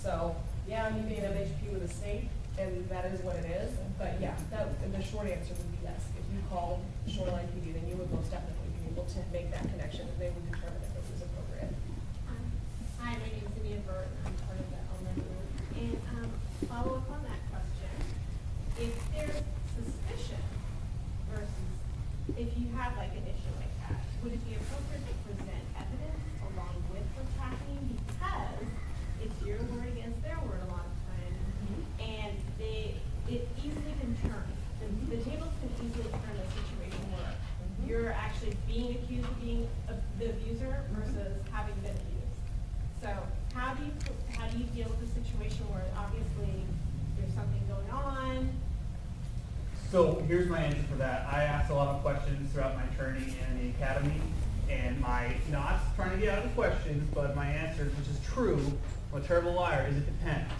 So, yeah, you may have HP with a state, and that is what it is, but yeah, the short answer would be yes. If you called Shoreline PD, then you would most definitely be able to make that connection, and they would determine if it was appropriate. Hi, my name is Amanda Burt, and I'm part of the elementary. And follow up on that question, if there's suspicion versus if you have like an issue like that, would it be appropriate to present evidence along with what's happening? Because it's your word against their word a lot of times, and it easily can turn. The tables can easily turn a situation where you're actually being accused of being the abuser versus having been abused. So how do you deal with a situation where obviously there's something going on? So here's my answer for that. I asked a lot of questions throughout my journey in the academy, and not trying to get out of the questions, but my answer, which is true, I'm a terrible liar, is it depends,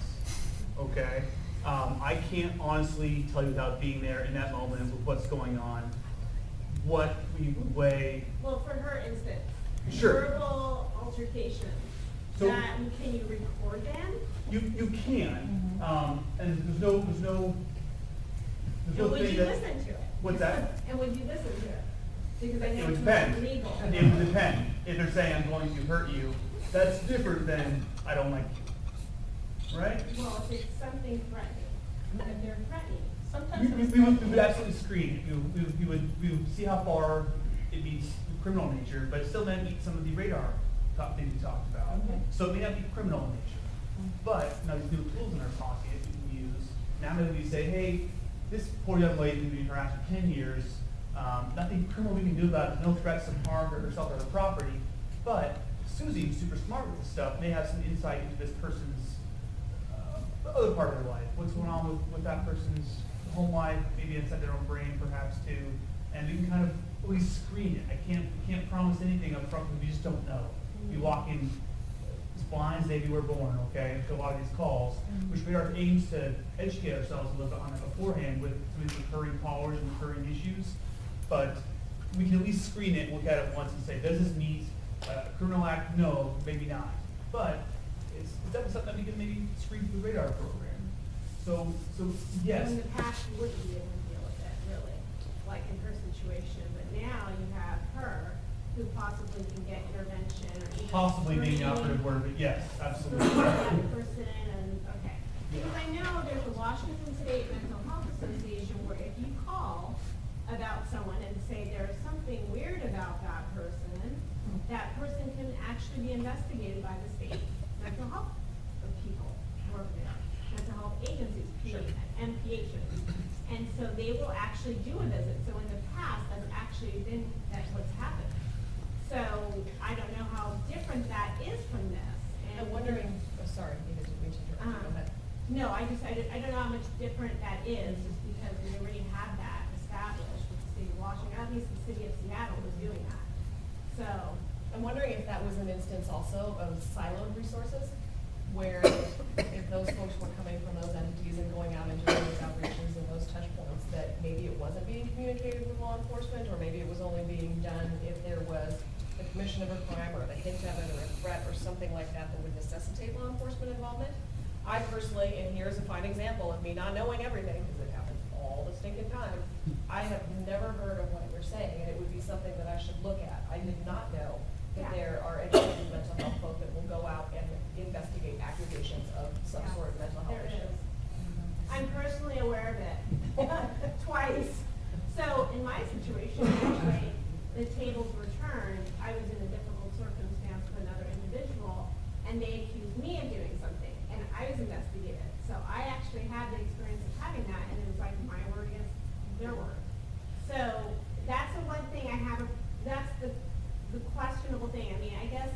okay? I can't honestly tell you without being there in that moment with what's going on, what we would weigh. Well, for her instance, Sure. verbal altercations, So- can you record them? You can, and there's no And would thing you that. listen to it? What's that? And would you listen to it? Because I It know would it's depend. illegal. It would depend. If they're saying I'm going to hurt you, that's different than I don't like you, right? Well, if it's something threatening, if they're threatening, Sometimes We would absolutely screen it. We would see how far it meets the criminal nature, but it still may meet some of the radar things we talked about. Okay. So it may not be criminal in nature. But now these new tools in our pocket we can use. Now maybe we say, hey, this poor young lady has been harassed for 10 years. Nothing criminal we can do about it. No threats of harm to herself or her property. But Susie, who's super smart with this stuff, may have some insight into this person's other part of their life. What's going on with that person's home life, maybe inside their own brain perhaps too. And we can kind of always screen it. I can't promise anything up front because we just don't know. You walk in as blind as maybe we're born, okay, to a lot of these calls, which radar aims to educate ourselves a little bit on it beforehand with some of these recurring callers and recurring issues. But we can at least screen it, look at it once and say, does this meet a criminal act? No, maybe not. But it's definitely something that we can maybe screen through the radar program. So yes. In the past, you wouldn't be able to deal with it, really, like in her situation, but now you have her who possibly can get intervention or even. Possibly being the operative word, but yes, absolutely. That person and, okay. Yeah. Because I know there's a Washington State Mental Health Association where if you call about someone and say there's something weird about that person can actually be investigated by the state mental health people, or mental health agencies, MPHs. And so they will actually do a visit. So in the past, that's what's happened. So I don't know how different that is from this. And I'm wondering, sorry, Nina, didn't mean to interrupt you. Go ahead. No, I don't know how much different that is, just because we already had that established with the state of Washington. At least the city of Seattle was doing that. So, I'm wondering if that was an instance also of siloed resources, where if those folks were coming from those entities and going out and doing those outreaches and those wasn't being communicated with law enforcement, or maybe it was only being done if there was the commission of a crime or the hint of it or a threat or something like that that would necessitate law enforcement involvement. I personally, and here's a fine example of me not knowing everything, because it happens all the stinking time, I have never heard of what you're saying, and it would be something that I should look at. I did not know that there are educated mental health folk that will go out and investigate accusations of some Yeah, sort of mental health there issue. is. I'm personally aware of it, twice. So in my situation, actually, the tables were turned. I was in a difficult circumstance with another individual, and they accused me of doing something, and I was investigated. So I actually had the experience of having that, and it was like my word against their word. So that's the one thing I have, that's the questionable thing. I mean, I guess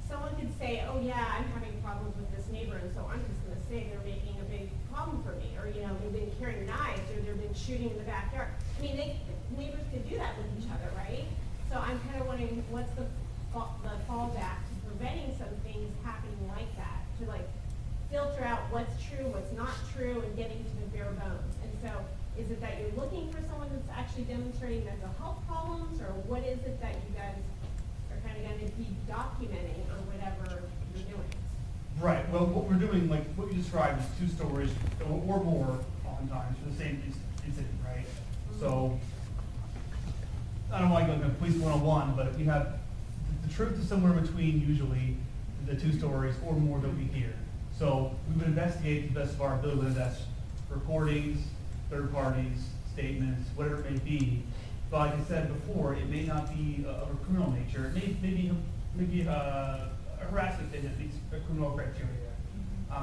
someone could say, oh yeah, I'm having problems with this neighbor, and so I'm just gonna say they're making a big problem for me, or, you know, they've been carrying knives, or they've been shooting in the backyard. I mean, neighbors could do that with each other, right? So I'm kind of wondering, what's the fallback to preventing some things happening like that, to like filter out what's true, what's not true, and getting to the bare bones. And so, is it that you're looking for someone that's actually demonstrating mental health problems, or what is it that you guys are kind of going to be documenting, or whatever you're doing? Right, well, what we're doing, like, what you described is 2 stories or more oftentimes for the same incident, right? So, I don't want to go into police 101, but we have, the truth is somewhere between usually the 2 stories or more that we hear. So we would investigate to the best of our ability, whether that's recordings, third parties, statements, whatever it may be. But like I said before, it may not be of a criminal nature. It may be a harassment thing that meets the criminal criteria,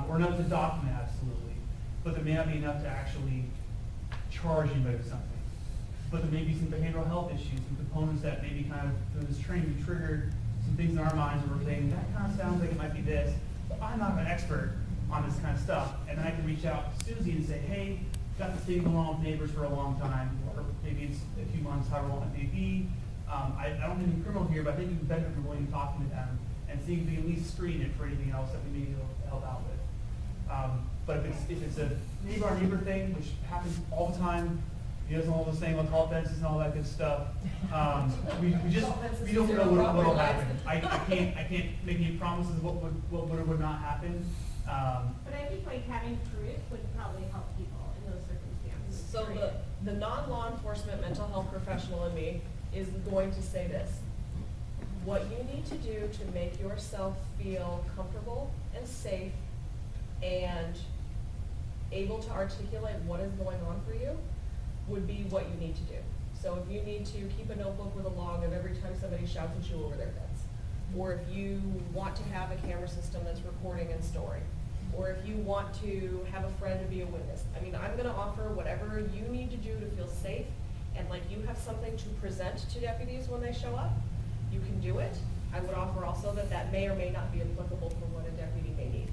or enough to document absolutely. But there may not be enough to actually charge anybody with something. But there may be some behavioral health issues, some components that maybe kind of through this training triggered some things in our minds where we're saying, that kind of sounds like it might be this, but I'm not an expert on this kind of stuff. And then I can reach out to Susie and say, hey, got this thing going on with neighbors for a long time, or maybe it's a few months, however long it may be. I don't have any criminal here, but I think it would be better if we're going to talking to them and see if we can at least screen it for anything else that we may be able to help out with. But if it's a neighbor thing, which happens all the time, he doesn't all the same with tall fences and all that good stuff. We don't know what will happen. I can't make any promises of what would or would not happen. But I think like having proof would probably help people in those circumstances. So the non-law enforcement mental health professional in me is going to say this. What you need to do to make yourself feel comfortable and safe and able to articulate what is going on for you would be what you need to do. So if you need to keep a notebook with a log of every time somebody shouts at you over their fence, or if you want to have a camera system that's recording and storing, or if you want to have a friend to be a witness. I mean, I'm gonna offer whatever you need to do to feel safe, and like you have something to present to deputies when they show up, you can do it. I would offer also that may or may not be applicable for what a deputy may need.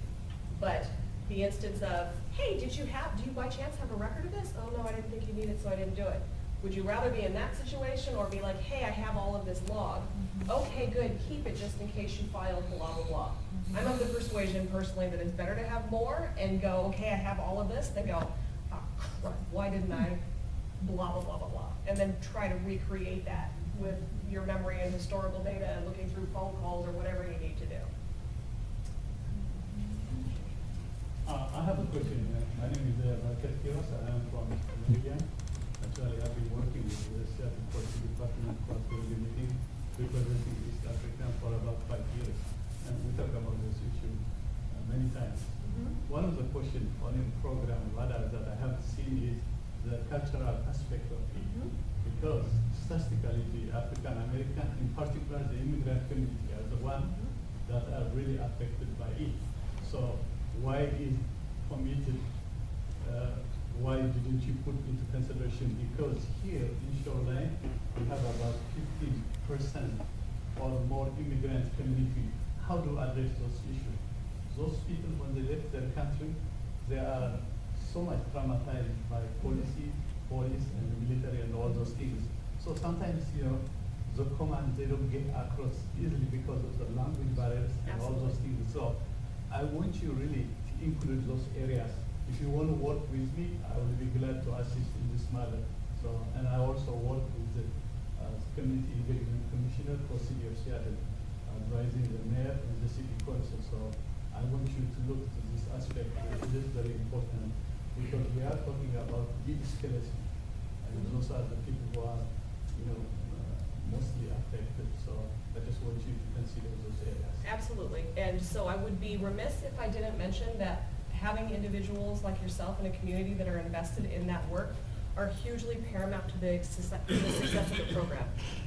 But the instance of, hey, do you by chance have a record of this? Oh no, I didn't think you needed, so I didn't do it. Would you rather be in that situation or be like, hey, I have all of this log. Okay, good, keep it just in case you file blah, blah, blah. I'm of the persuasion personally that it's better to have more and go, okay, I have all of this, than go, oh crap, why didn't I blah, blah, blah, blah, blah. And then try to recreate that with your memory and historical data and looking through phone calls or whatever you need to do. I have a question. My name is Marcus Kiros. I am from Meridian. Actually, I've been working with the State Policy Department cross-border meeting representing East Africa for about 5 years. And we talk about this issue many times. One of the questions on the program radar that I have seen is the cultural aspect of it. Because statistically, the African American, in particular the immigrant community, are the ones that are really affected by it. So why is committed, why didn't you put into consideration? Because here in Shoreline, we have about 15% or more immigrant community. How to address those issues? Those people, when they left their country, they are so much traumatized by police and the military and all those things. So sometimes, the command, they don't get across easily because of the language barriers and all those things. So I want you really to include those areas. If you want to work with me, I will be glad to assist in this matter. So, and I also work with the Community Engagement Commissioner for City of Seattle, advising the mayor and the city council. So I want you to look to this aspect. It is very important because we are talking about de-escalation. And those are the people who are, mostly affected. So I just want you to consider those areas. Absolutely. And so I would be remiss if I didn't mention that having individuals like yourself in a community that are invested in that work are hugely paramount to the success of the program.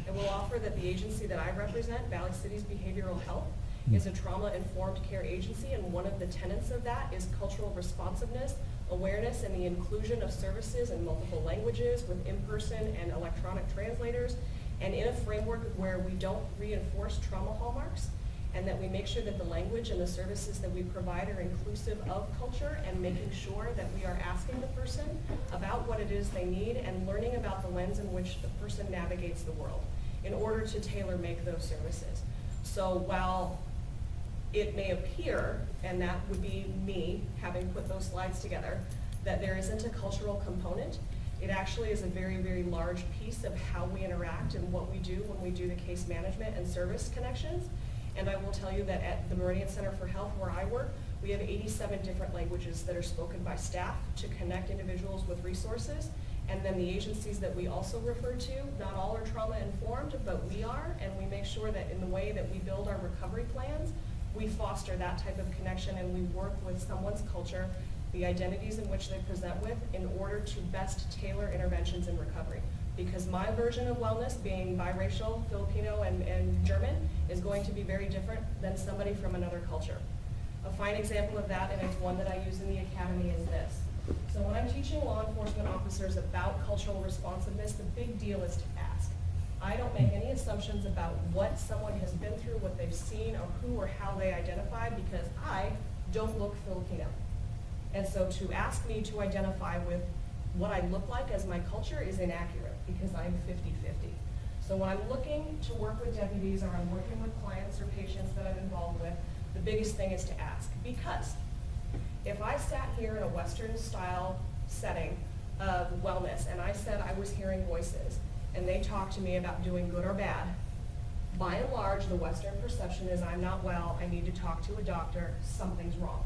I will offer that the agency that I represent, Valley Cities Behavioral Health, is a trauma-informed care agency, and one of the tenets of that is cultural responsiveness, awareness, and the inclusion of services in multiple languages with in-person and electronic translators, and in a framework where we don't reinforce trauma hallmarks, and that we make sure that the language and the services that we provide are inclusive of culture, and making sure that we are asking the person about what it is they need and learning about the lens in which the person navigates the world in order to tailor-make those services. So while it may appear, and that would be me having put those slides together, that there isn't a cultural component, it actually is a very, very large piece of how we interact and what we do when we do the case management and service connections. And I will tell you that at the Meridian Center for Health, where I work, we have 87 different languages that are spoken by staff to connect individuals with resources. And then the agencies that we also refer to, not all are trauma informed, but we are, and we make sure that in the way that we build our recovery plans, we foster that type of connection, and we work with someone's culture, the identities in which they present with, in order to best tailor interventions in recovery. Because my version of wellness, being biracial, Filipino and German, is going to be very different than somebody from another culture. A fine example of that, and it's one that I use in the academy, is this. So when I'm teaching law enforcement officers about cultural responsiveness, the big deal is to ask. I don't make any assumptions about what someone has been through, what they've seen, or who or how they identify, because I don't look Filipino. And so to ask me to identify with what I look like as my culture is inaccurate, because I'm 50-50. So when I'm looking to work with deputies, or I'm working with clients or patients that I'm involved with, the biggest thing is to ask. Because if I sat here in a Western style setting of wellness and I said I was hearing voices and they talked to me about doing good or bad, by and large, the Western perception is I'm not well, I need to talk to a doctor, something's wrong.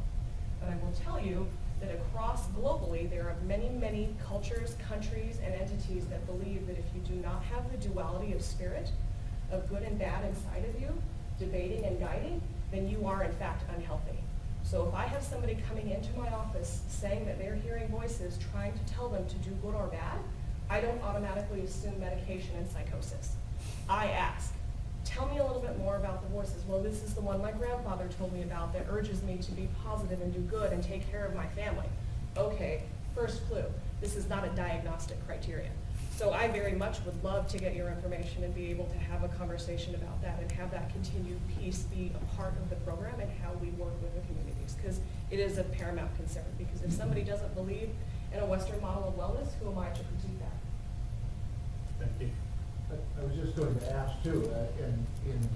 But I will tell you that across globally, there are many, many cultures, countries, and entities that believe that if you do not have the duality of spirit, of good and bad inside of you, debating and guiding, then you are in fact unhealthy. So if I have somebody coming into my office saying that they're hearing voices trying to tell them to do good or bad, I don't automatically assume medication and psychosis. I ask, tell me a little bit more about the voices. Well, this is the one my grandfather told me about that urges me to be positive and do good and take care of my family. Okay, first clue, this is not a diagnostic criteria. So I very much would love to get your information and be able to have a conversation about that and have that continued piece be a part of the program and how we work with the communities, because it is a paramount concern. Because if somebody doesn't believe in a Western model of wellness, who am I to critique that? Thank you. I was just going to ask too, in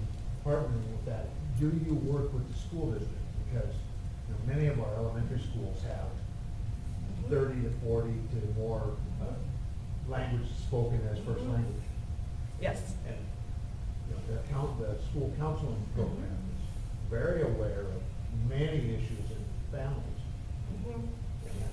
partnering with that, do you work with the school district? Because many of our elementary schools have 30 to 40 to more language spoken as first language. Yes. And the school counseling program is very aware of many issues in families. Mm-hmm.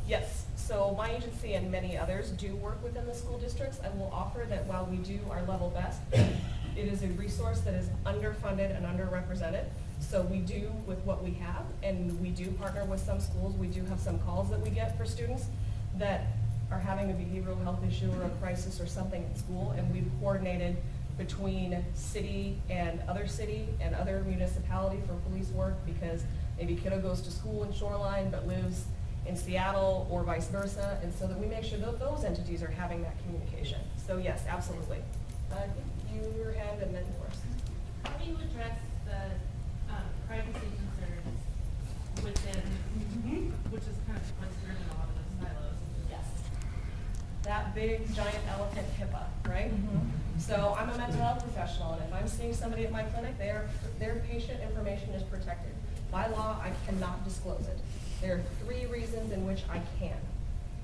Yes, so my agency and many others do work within the school districts. I will offer that while we do our level best, it is a resource that is underfunded and underrepresented. So we do with what we have, and we do partner with some schools. We do have some calls that we get for students that are having a behavioral health issue or a crisis or something at school, and we've coordinated between city and other municipality for police work, because maybe kiddo goes to school in Shoreline but lives in Seattle or vice versa, and so that we make sure that those entities are having that communication. So yes, absolutely. I think your hand and then yours. How do you address the privacy concerns within, which is kind of what's driven a lot of those silos? Yes. That big giant elephant HIPAA, right? So I'm a mental health professional, and if I'm seeing somebody at my clinic, their patient information is protected. By law, I cannot disclose it. There are 3 reasons in which I can.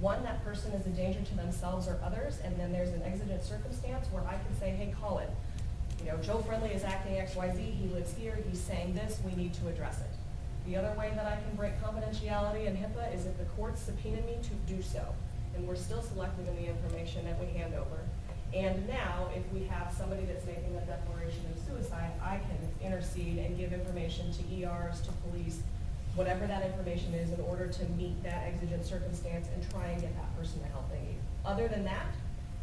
One, that person is a danger to themselves or others, and then there's an exigent circumstance where I can say, hey, Colin, you know, Joe Friendly is acting XYZ, he lives here, he's saying this, we need to address it. The other way that I can break confidentiality and HIPAA is if the courts subpoena me to do so, and we're still selective in the information that we hand over. And now, if we have somebody that's making a declaration of suicide, I can intercede and give information to ERs, to police, whatever that information is, in order to meet that exigent circumstance and try and get that person the help they need. Other than that,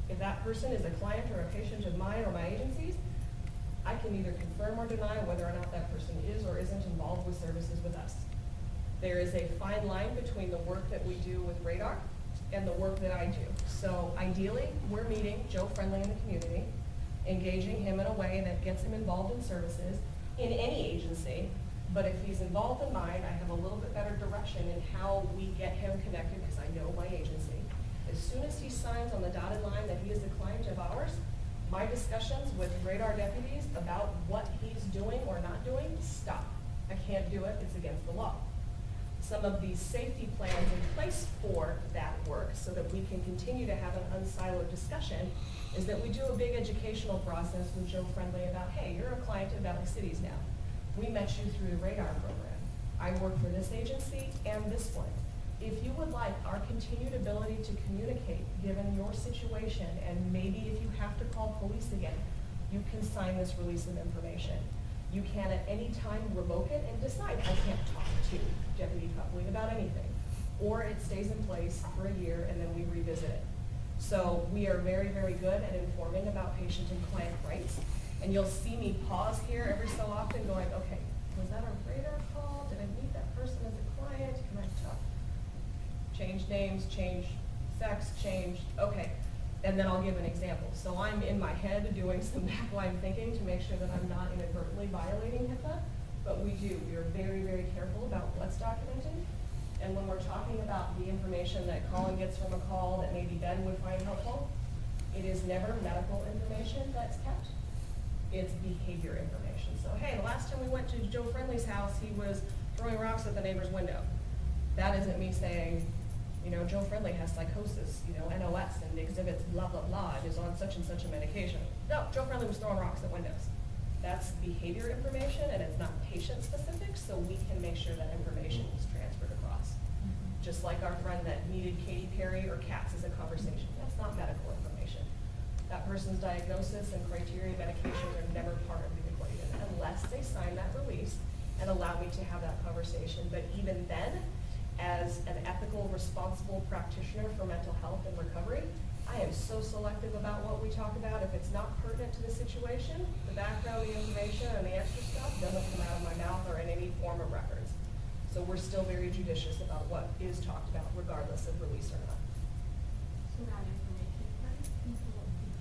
if that person is a client or a patient of mine or my agency's, I can either confirm or deny whether or not that person is or isn't involved with services with us. There is a fine line between the work that we do with Radar and the work that I do. So ideally, we're meeting Joe Friendly in the community, engaging him in a way that gets him involved in services in any agency. But if he's involved in mine, I have a little bit better direction in how we get him connected, because I know my agency. As soon as he signs on the dotted line that he is a client of ours, my discussions with Radar deputies about what he's doing or not doing stop. I can't do it, it's against the law. Some of these safety plans in place for that work, so that we can continue to have an unsiloed discussion, is that we do a big educational process with Joe Friendly about, hey, you're a client of Valley Cities now. We met you through the Radar program. I work for this agency and this one. If you would like our continued ability to communicate, given your situation, and maybe if you have to call police again, you can sign this release of information. You can at any time revoke it and decide, I can't talk to Deputy Copley about anything. Or it stays in place for a year and then we revisit it. So we are very, very good at informing about patient and client rights. And you'll see me pause here every so often going, okay, was that a Radar call? Did I meet that person as a client? Can I talk? Change names, change sex, change, okay. And then I'll give an example. So I'm in my head doing some backline thinking to make sure that I'm not inadvertently violating HIPAA, but we are very, very careful about what's documented. And when we're talking about the information that Colin gets from a call that maybe Ben would find helpful, it is never medical information that's kept. It's behavior information. So, hey, the last time we went to Joe Friendly's house, he was throwing rocks at the neighbor's window. That isn't me saying, you know, Joe Friendly has psychosis, you know, NOS, and exhibits blah, blah, blah, and is on such and such a medication. No, Joe Friendly was throwing rocks at windows. That's behavior information, and it's not patient-specific, so we can make sure that information is transferred across. Just like our friend that needed Katy Perry or cats as a conversation. That's not medical information. That person's diagnosis and criteria medications are never part of the equation unless they sign that release and allow me to have that conversation. But even then, as an ethical, responsible practitioner for mental health and recovery, I am so selective about what we talk about. If it's not pertinent to the situation, the background, the information, and the extra stuff doesn't come out of my mouth or in any form of records. So we're still very judicious about what is talked about, regardless of release or not. So that information, how do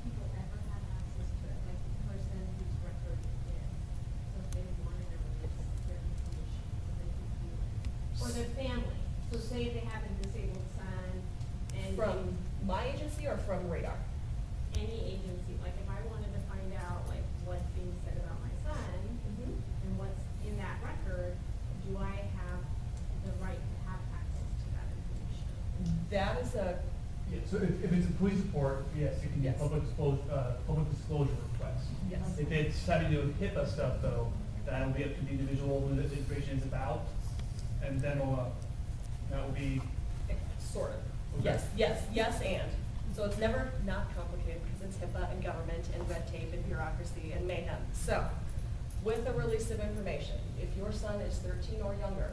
people ever have access to it, like the person whose record it is? So if they wanted to release their information, so they could view it. Or their family, so say they have a disabled son and. From my agency or from Radar? Any agency, like if I wanted to find out like what's being said about my son and what's in that record, do I have the right to have access to that information? That is a, Yeah, so if it's a police report, yes, it can be Yes. public disclosure request. yes. If it's having to do with HIPAA stuff though, that'll be up to the individual who this information is about, and then that will be, Sort of. Okay. Yes, and. So it's never not complicated because it's HIPAA and government and red tape and bureaucracy and mayhem. So, with the release of information, if your son is 13 or younger,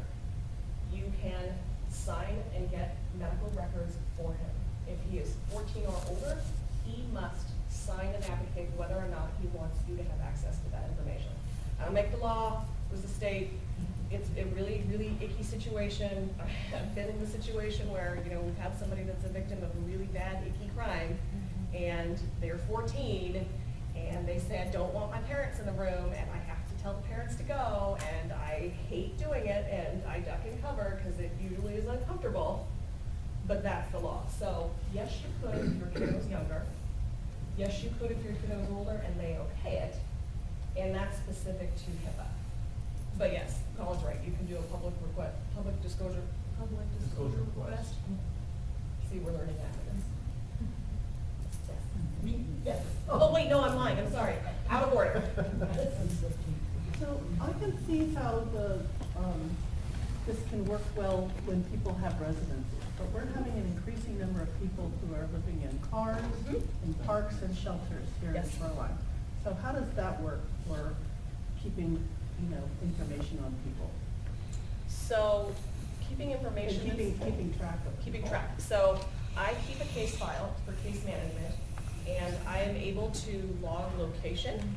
you can sign and get medical records for him. If he is 14 or older, he must sign and advocate whether or not he wants you to have access to that information. I don't make the law, it was the state. It's a really, really icky situation. I've been in the situation where, you know, we've had somebody that's a victim of a really bad, icky crime, and they're 14, and they say, I don't want my parents in the room, and I have to tell the parents to go, and I hate doing it, and I duck and cover, because it usually is uncomfortable, but that's the law. So, yes, you could if your kid was younger. Yes, you could if your kid was older, and they okay it, and that's specific to HIPAA. But yes, Colin's right, you can do a public disclosure Disclosure request. See, see we're learning acronyms. Yes. Yes. Oh, wait, no, I'm lying, I'm sorry. Out of order. So I can see how this can work well when people have residences, but we're having an increasing number of people who are living in cars, in parks and shelters here in Yes. Shoreline. So how does that work for keeping, information on people? So, keeping information. And keeping track of. Keeping track. So I keep a case file for case management, and I am able to log location,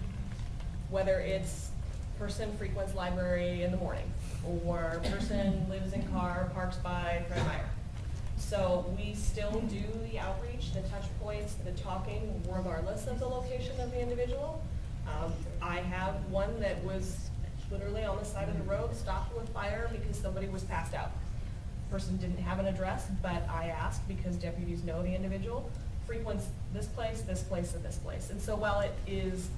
whether it's person frequents library in the morning, or person lives in car, parks by Fred Meyer. So we still do the outreach, the touch points, the talking, regardless of the location of the individual. I have one that was literally on the side of the road, stopped with fire because somebody was passed out. Person didn't have an address, but I asked because deputies know the individual, frequents this place, this place, and this place. And so while it is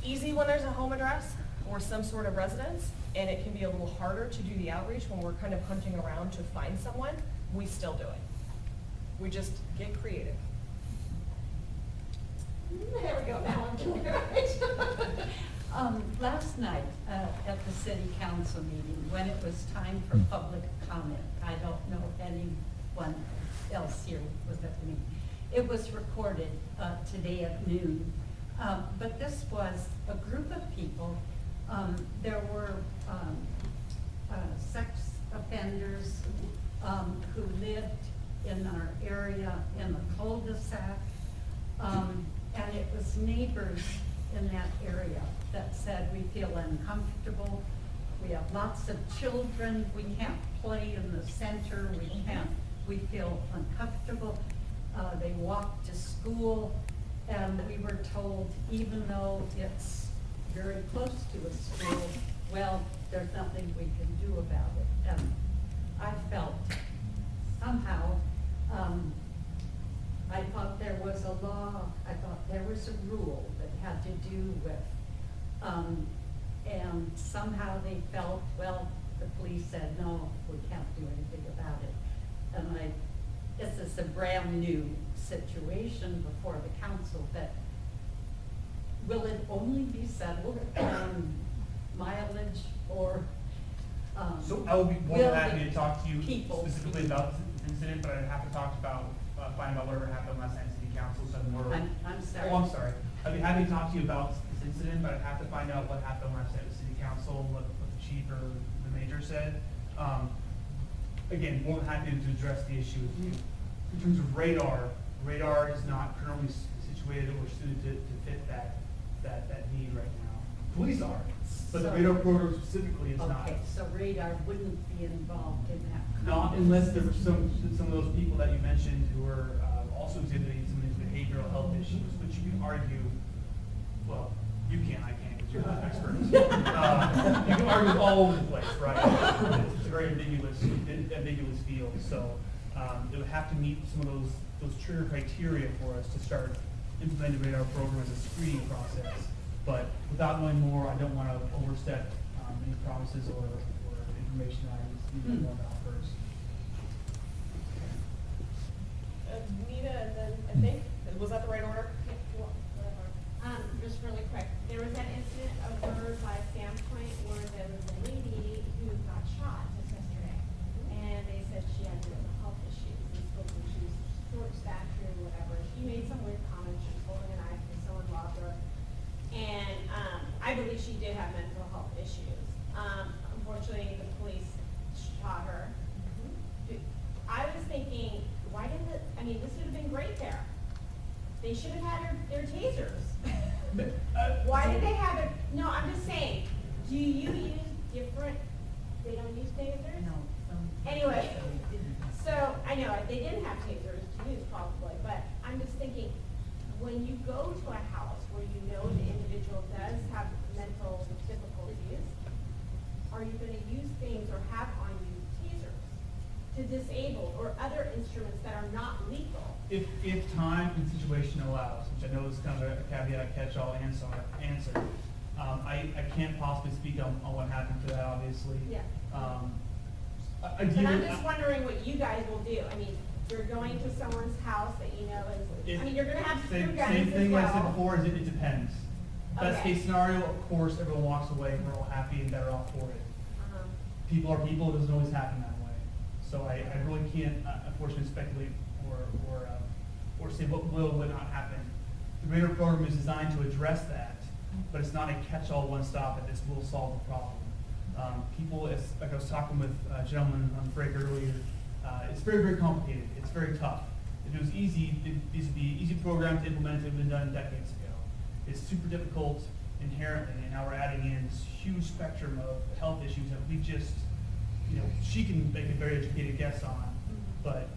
easy when there's a home address or some sort of residence, and it can be a little harder to do the outreach when we're kind of hunting around to find someone, we still do it. We just get creative. There we go, now I'm doing it right. Last night, at the city council meeting, when it was time for public comment, I don't know if anyone else here was at the meeting. It was recorded, today at noon. But this was a group of people. There were, sex offenders, who lived in our area in the cul-de-sac. And it was neighbors in that area that said, we feel uncomfortable. We have lots of children. We can't play in the center. We feel uncomfortable. They walk to school, and we were told, even though it's very close to a school, well, there's nothing we can do about it. And I felt somehow, I thought there was a law, I thought there was a rule that had to do with, and somehow they felt, well, the police said, no, we can't do anything about it. And this is a brand new situation before the council, but will it only be settled on mileage or, So I would be more than will happy the to talk to you people specifically about the incident, but I'd have to talk about, find out whatever happened last night in city council, so more. I'm sorry. Oh, I'm sorry. I'd be happy to talk to you about this incident, but I'd have to find out what happened last night at city council, what the chief or the major said. Again, more than happy to address the issue with you. In terms of radar is not currently situated or suited to fit that need right now. Police are, but the So- radar program specifically is not. Okay, so radar wouldn't be involved in that. Not unless there were some of those people that you mentioned who are also exhibiting some of these behavioral health issues, which you can argue, well, you can, I can't, because you're not experts. You can argue all over the place, right? It's a very ambiguous field, so it would have to meet some of those trigger criteria for us to start implementing the radar program as a screening process. But without knowing more, I don't want to overstep any promises or information that I need to know about first. Nita, and then I think, was that the right order? Yeah, you want, whatever. Just really quick, there was that incident over by Sandpoint where there was a lady who got shot just yesterday. And they said she had mental health issues, and spoke when she was short stature or whatever. She made some weird comments, she was holding a knife and someone robbed her. And, I believe she did have mental health issues. Unfortunately, the police shot her. I was thinking, why didn't this would have been great there. They should have had their tasers. Why did they have it? No, I'm just saying, do you use different, they don't use tasers? No. Anyway, so, I know, they didn't have tasers to use probably, but I'm just thinking, when you go to a house where you know the individual does have mental difficulties, are you gonna use things or have on you tasers to disable or other instruments that are not lethal? If time and situation allows, which I know is kind of a caveat catch-all answer, I can't possibly speak on what happened to that, obviously. Yeah. I But do- I'm just wondering what you guys will do. I mean, you're going to someone's house that you know is, I mean, you're gonna have Same some guns as well. thing I said before, is it depends. Best Okay. case scenario, of course, everyone walks away, and we're all happy and better off for it. Uh-huh. People are people, it doesn't always happen that way. So I really can't unfortunately speculate or say what will or will not happen. The radar program is designed to address that, but it's not a catch-all one-stop that this will solve the problem. People, like I was talking with a gentleman on the break earlier, it's very, very complicated. It's very tough. If it was easy, these would be easy programs to implement. It would have been done decades ago. It's super difficult inherently, and now we're adding in this huge spectrum of health issues that we just, she can make a very educated guess on, but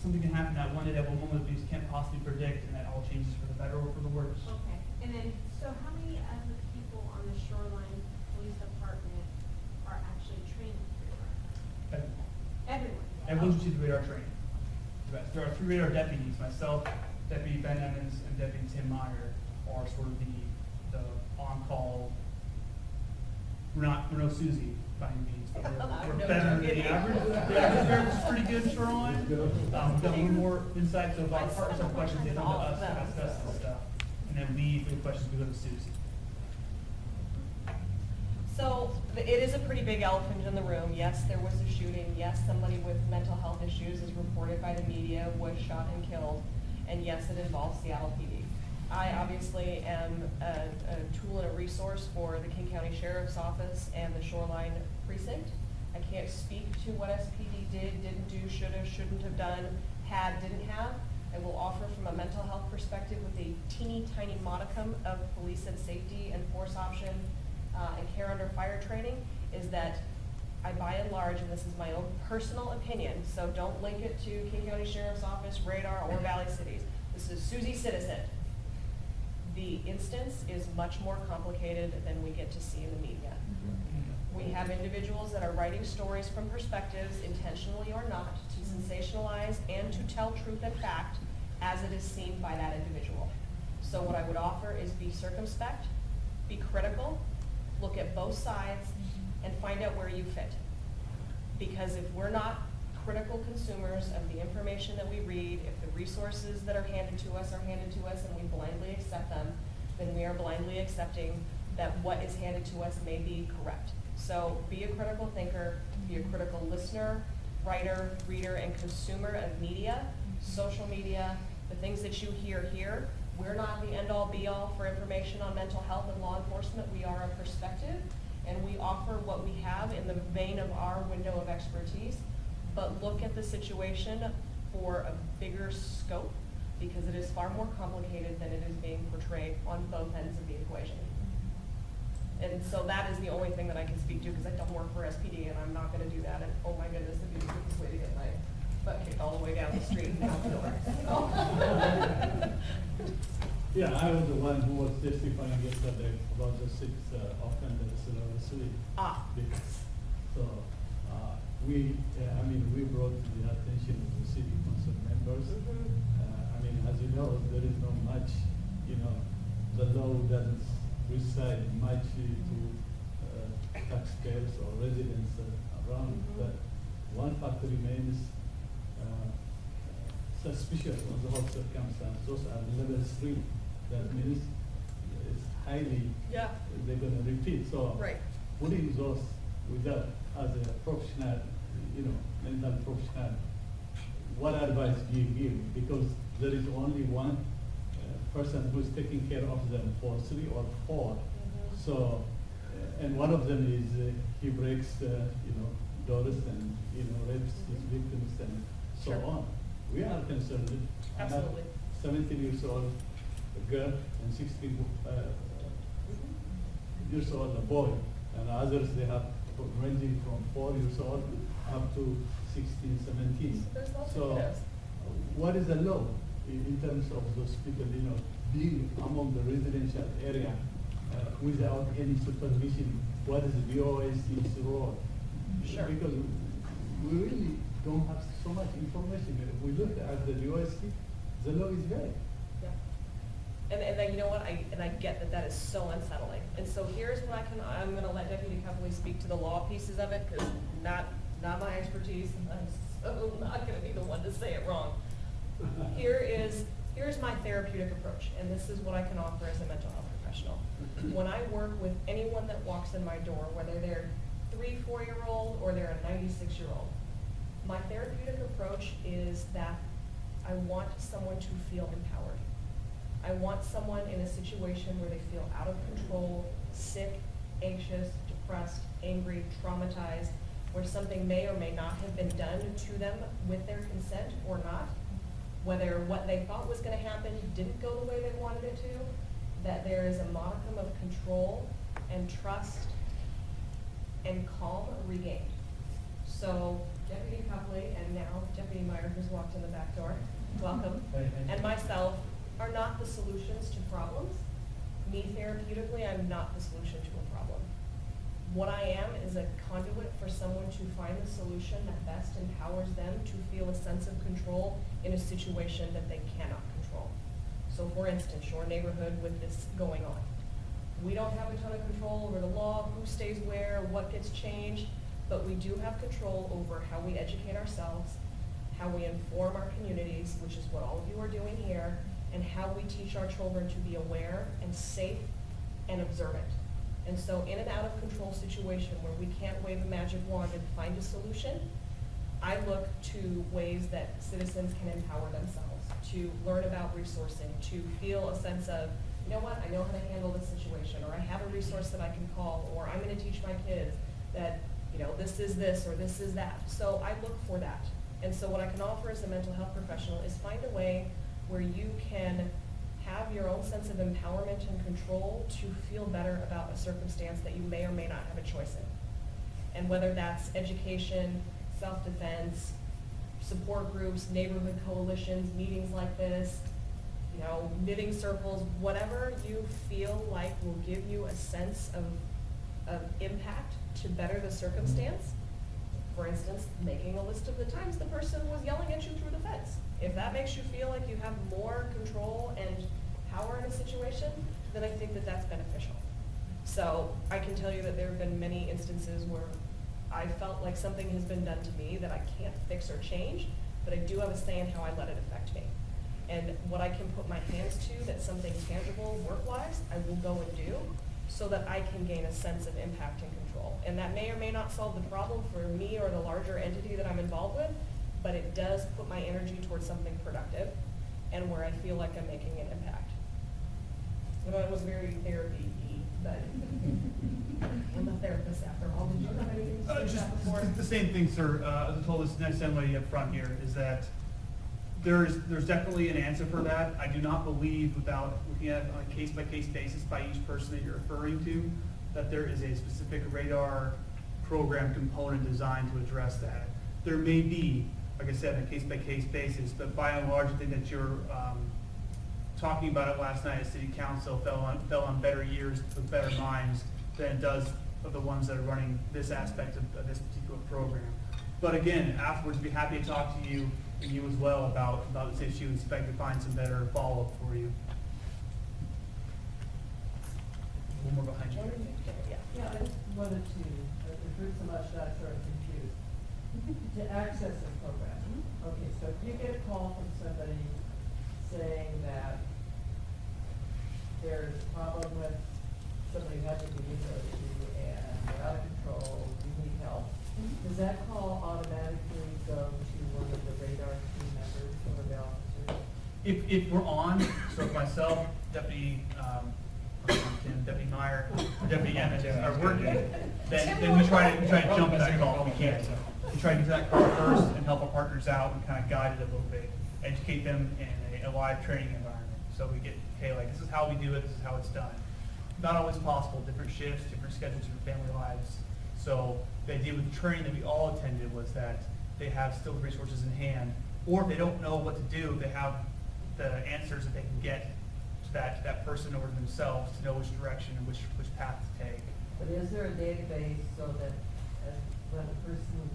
something can happen that one day that one moment that we just can't possibly predict, and that all changes for the better or for the worse. Okay, and then, so how many of the people on the Shoreline Police Department are actually trained for radar? Everyone? Everyone's received radar training. There are 3 radar deputies, myself, Deputy Ben Evans, and Deputy Tim Meyer are sort of the on-call. We're no Susie by any means, but we're No, better than joking. the average. The average variance is pretty good in Shoreline. We've got a little more insight, so if our partners have questions, they come to us, ask us and stuff. And then we, if we have questions, we go to Susie. So it is a pretty big elephant in the room. Yes, there was a shooting. Yes, somebody with mental health issues, as reported by the media, was shot and killed. And yes, it involves Seattle PD. I obviously am a tool and a resource for the King County Sheriff's Office and the Shoreline Precinct. I can't speak to what SPD did, didn't do, should have, shouldn't have done, had, didn't have. I will offer from a mental health perspective with a teeny tiny modicum of police and safety and force option and care under fire training, is that I by and large, and this is my own personal opinion, so don't link it to King County Sheriff's Office, radar, or Valley Cities. This is Susie Citizen. The instance is much more complicated than we get to see in the media. We have individuals that are writing stories from perspectives, intentionally or not, to sensationalize and to tell truth and fact as it is seen by that individual. So what I would offer is be circumspect, be critical, look at both sides, and find out where you fit. Because if we're not critical consumers of the information that we read, if the resources that are handed to us and we blindly accept them, then we are blindly accepting that what is handed to us may be correct. So be a critical thinker, be a critical listener, writer, reader, and consumer of media, social media, the things that you hear here. We're not the end-all be-all for information on mental health and law enforcement. We are a perspective, and we offer what we have in the vein of our window of expertise, but look at the situation for a bigger scope, because it is far more complicated than it is being portrayed on both ends of the equation. And so that is the only thing that I can speak to, because I don't work for SPD, and I'm not gonna do that, and oh my goodness, it'd be the quickest way to get my butt kicked all the way down the street and out the door. Yeah, I was the one who was testifying yesterday about the 6 offenders in our city. Ah. So, we brought to the attention of the city council members. As you know, there is not much, the law doesn't reside much to taxpayers or residents around. But one fact remains suspicious on the whole circumstance. Those are level 3. That means it's highly, Yeah. they're gonna repeat. So Right. putting those without, as a professional, mental professional, what advice do you give? Because there is only one person who's taking care of them for 3 or 4. So, and one of them is he breaks, doors and, rapes his victims and so Sure. on. We are concerned. I have Absolutely. 17 years old girl and 16 years old boy, and others they have ranging from 4 years old up to 16, 17. There's lots of So, kiddos. what is the law in terms of those people, being among the residential area without any supervision? What is the DOSC's role? Sure. Because we really don't have so much information. If we look at the DOSC, the law is vague. Yeah. And then, you know what, I get that is so unsettling. And so here's what I'm gonna let Deputy Copley speak to the law pieces of it, because not my expertise, and I'm so not gonna be the one to to say it wrong. Here's my therapeutic approach, and this is what I can offer as a mental health professional. When I work with anyone that walks in my door, whether they're 3-4-year-old or they're a 96-year-old, my therapeutic approach is that I want someone to feel empowered. I want someone in a situation where they feel out of control, sick, anxious, depressed, angry, traumatized, where something may or may not have been done to them with their consent or not, whether what they thought was going to happen didn't go the way they wanted it to, that there is a modicum of control and trust and calm regained. So Deputy Copley and now Deputy Meyer, who's walked in the back door, welcome, and myself are not the solutions to problems. Me therapeutically, I'm not the solution to a problem. What I am is a conduit for someone to find the solution that best empowers them to feel a sense of control in a situation that they cannot control. So for instance, your neighborhood with this going on. We don't have a ton of control over the law, who stays where, what gets changed, but we do have control over how we educate ourselves, how we inform our communities, which is what all of you are doing here, and how we teach our children to be aware and safe and observant. And so in an out of control situation where we can't wave a magic wand and find a solution, I look to ways that citizens can empower themselves, to learn about resourcing, to feel a sense of, you know what, I know how to handle this situation, or I have a resource that I can call, or I'm gonna teach my kids that, you know, this is this or this is that. So I look for that. And so what I can offer as a mental health professional is find a way where you can have your own sense of empowerment and control to feel better about a circumstance that you may or may not have a choice in. And whether that's education, self-defense, support groups, neighborhood coalitions, meetings like this, you know, knitting circles, whatever you feel like will give you a sense of impact to better the circumstance. For instance, making a list of the times the person was yelling at you through the fence. If that makes you feel like you have more control and power in a situation, then I think that that's beneficial. So I can tell you that there have been many instances where I felt like something has been done to me that I can't fix or change, but I do have a say in how I let it affect me. And what I can put my hands to, that's something tangible work-wise, I will go and do so that I can gain a sense of impact and control. And that may or may not solve the problem for me or the larger entity that I'm involved with, but it does put my energy towards something productive and where I feel like I'm making an impact. I know it was very therapy-y, but I'm a therapist after all. Did you have anything to say Just about before? the same thing, sir. As I told this next young lady up front here, is that there's definitely an answer for that. I do not believe, without looking at it on a case-by-case basis by each person that you're referring to, that there is a specific radar program component designed to address that. There may be, like I said, on a case-by-case basis, but by and large, I think that you're talking about it last night at City Council fell on better ears with better minds than it does of the ones that are running this aspect of this particular program. But again, afterwards, be happy to talk to you and you as well about this issue and expect to find some better follow-up for you. One more behind you. Yeah, I just wanted to, I've heard so much that I'm sort of confused. To access this program, okay, so if you get a call from somebody saying that there's a problem with somebody who has a disability and they're out of control, you need help, does that call automatically go to one of the radar team members or the officers? If we're on, so if myself, Deputy Deputy Meyer, or Deputy Emmett are working, then we try to jump at that call if we can. We try to get to that call first and help our partners out and kind of guide it a little bit, educate them in a live training environment. So we get, okay, like this is how we do it, this is how it's done. Not always possible, different shifts, different schedules, different family lives. So the idea with the training that we all attended was that they have still the resources in hand, or if they don't know what to do, they have the answers that they can get to that person or themselves to know which direction and which path to take. But is there a database so that when a person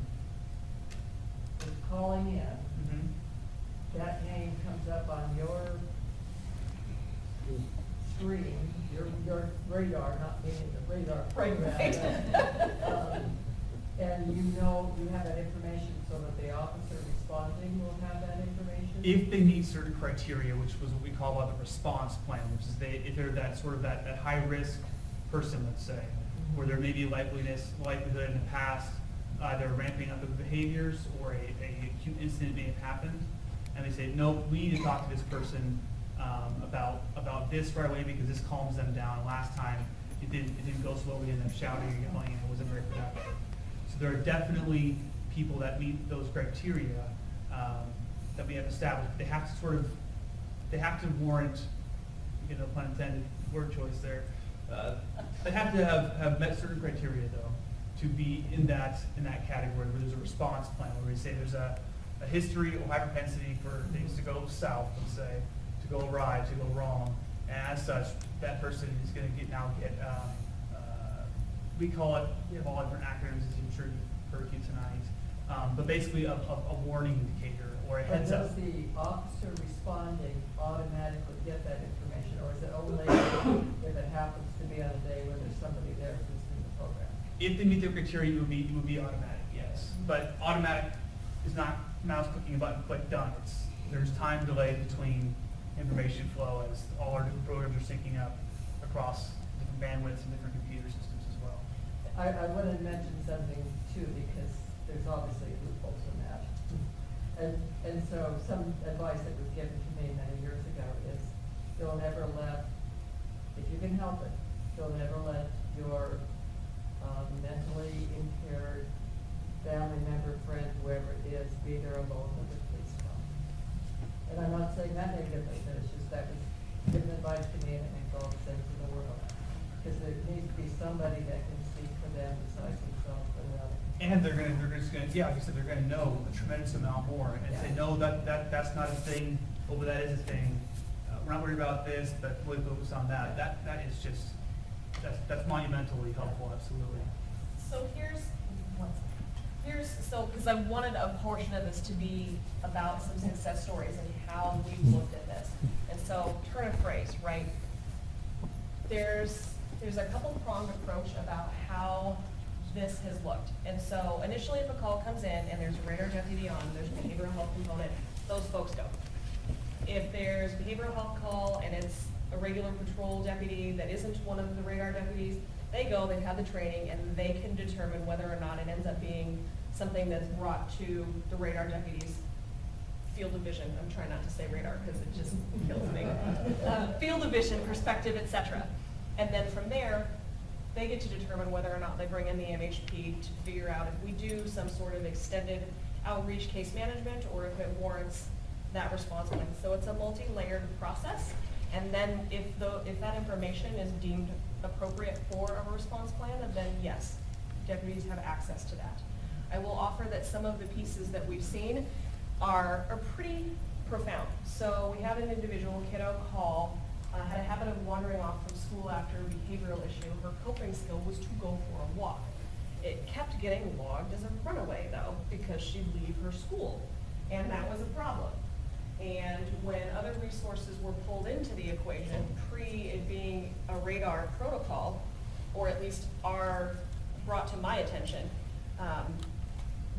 is calling in, that name comes up on your screen, your radar, not being the radar program. And you know, you have that information so that the officer responding will have that if they meet certain criteria, which was what we call the response plan, which is if they're that sort of that high risk person, let's say, where there may be likelihood in the past, either ramping up of behaviors or a acute incident may have happened, and they say, no, we need to talk to this person about this right away because this calms them down. And last time it didn't go so well, we ended up shouting and yelling, and it wasn't very productive. So there are definitely people that meet those criteria that we have established. They have to warrant, pun intended, word choice there. They have to have met certain criteria though to be in that category where there's a response plan where we say there's a history or high propensity for things to go south, let's say, to go awry, to go wrong, and as such, that person is going to get we call it, we have all different acronyms as I'm sure you've heard tonight, but basically a warning indicator or a heads up. Does the officer responding automatically get that information, or is it only if it happens to be on a day when there's somebody there who's in the program? If they meet their criteria, it would be automatic, yes. But automatic is not mouse clicking a button, click done. There's time delay between information flow as all our different programs are syncing up across different bandwidths and different computer systems as well. I want to mention something too, because there's obviously loopholes in that. And so some advice that was given to me many years ago is don't ever let, if you can help it, don't ever let your mentally impaired family member, friend, whoever it is, be there alone when the police come. And I'm not saying that negatively, but it's just that was given advice to me and it makes all the sense in the world. Because there needs to be somebody that can speak for them besides themselves and another. And they're just gonna, yeah, like I said, they're gonna know a tremendous amount more and say, no, that's not a thing, oh, but that is a thing. We're not worried about this, but really focus on that. That is just, that's monumentally helpful, absolutely. So because I wanted a portion of this to be about some success stories and how we looked at this. And so, turn of phrase, right? There's a couple pronged approach about how this has looked. And so, initially, if a call comes in and there's a radar deputy on, there's a behavioral health component, those folks go. If there's a behavioral health call and it's a regular patrol deputy that isn't one of the radar deputies, they go, they have the training, and they can determine whether or not it ends up being something that's brought to the radar deputies' field of vision. I'm trying not to say radar because it just kills me. Field of vision, perspective, etc. And then from there, they get to determine whether or not they bring in the MHP to figure out if we do some sort of extended outreach case management or if it warrants that response plan. So it's a multi-layered process. And then if that information is deemed appropriate for a response plan, then yes, deputies have access to that. I will offer that some of the pieces that we've seen are pretty profound. So we have an individual kiddo call, had a habit of wandering off from school after a behavioral issue. Her coping skill was to go for a walk. It kept getting logged as a runaway though, because she'd leave her school, and that was a problem. And when other resources were pulled into the equation, pre it being a radar protocol, or at least are brought to my attention,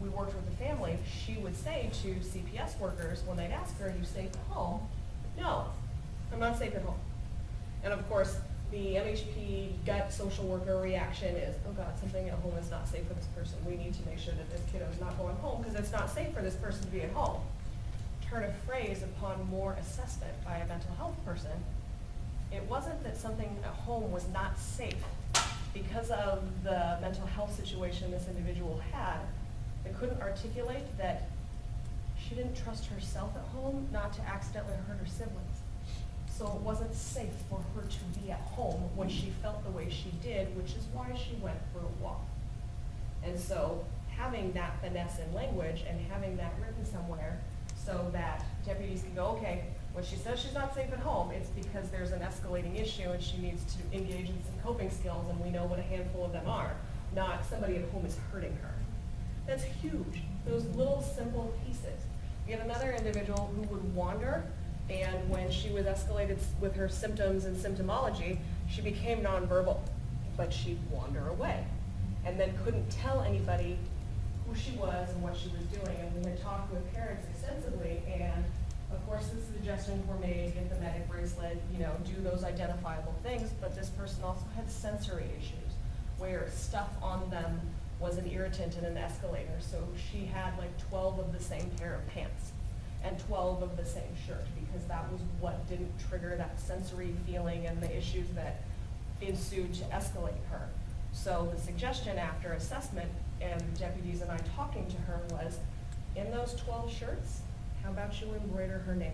we worked with the family, she would say to CPS workers when they'd ask her, are you safe at home? No, I'm not safe at home. And of course, the MHP gut social worker reaction is, oh God, something at home is not safe for this person. We need to make sure that this kiddo is not going home because it's not safe for this person to be at home. Turn of phrase upon more assessment by a mental health person, it wasn't that something at home was not safe. Because of the mental health situation this individual had, they couldn't articulate that she didn't trust herself at home not to accidentally hurt her siblings. So it wasn't safe for her to be at home when she felt the way she did, which is why she went for a walk. And so having that finesse in language and having that written somewhere so that deputies can go, okay, when she says she's not safe at home, it's because there's an escalating issue and she needs to engage in some coping skills, and we know what a handful of them are, not somebody at home is hurting her. That's huge, those little simple pieces. We had another individual who would wander, and when she was escalated with her symptoms and symptomology, she became nonverbal, but she'd wander away, and then couldn't tell anybody who she was and what she was doing. And we had talked with parents extensively, and of suggestions were made, get the medic bracelet, you know, do those identifiable things, but this person also had sensory issues, where stuff on them was an irritant and an escalator. So she had like 12 of the same pair of pants and 12 of the same shirt, because that was what didn't trigger that sensory feeling and the issues that ensued to escalate her. So the suggestion after assessment and deputies and I talking to her was, in those 12 shirts, how about you embroider her name?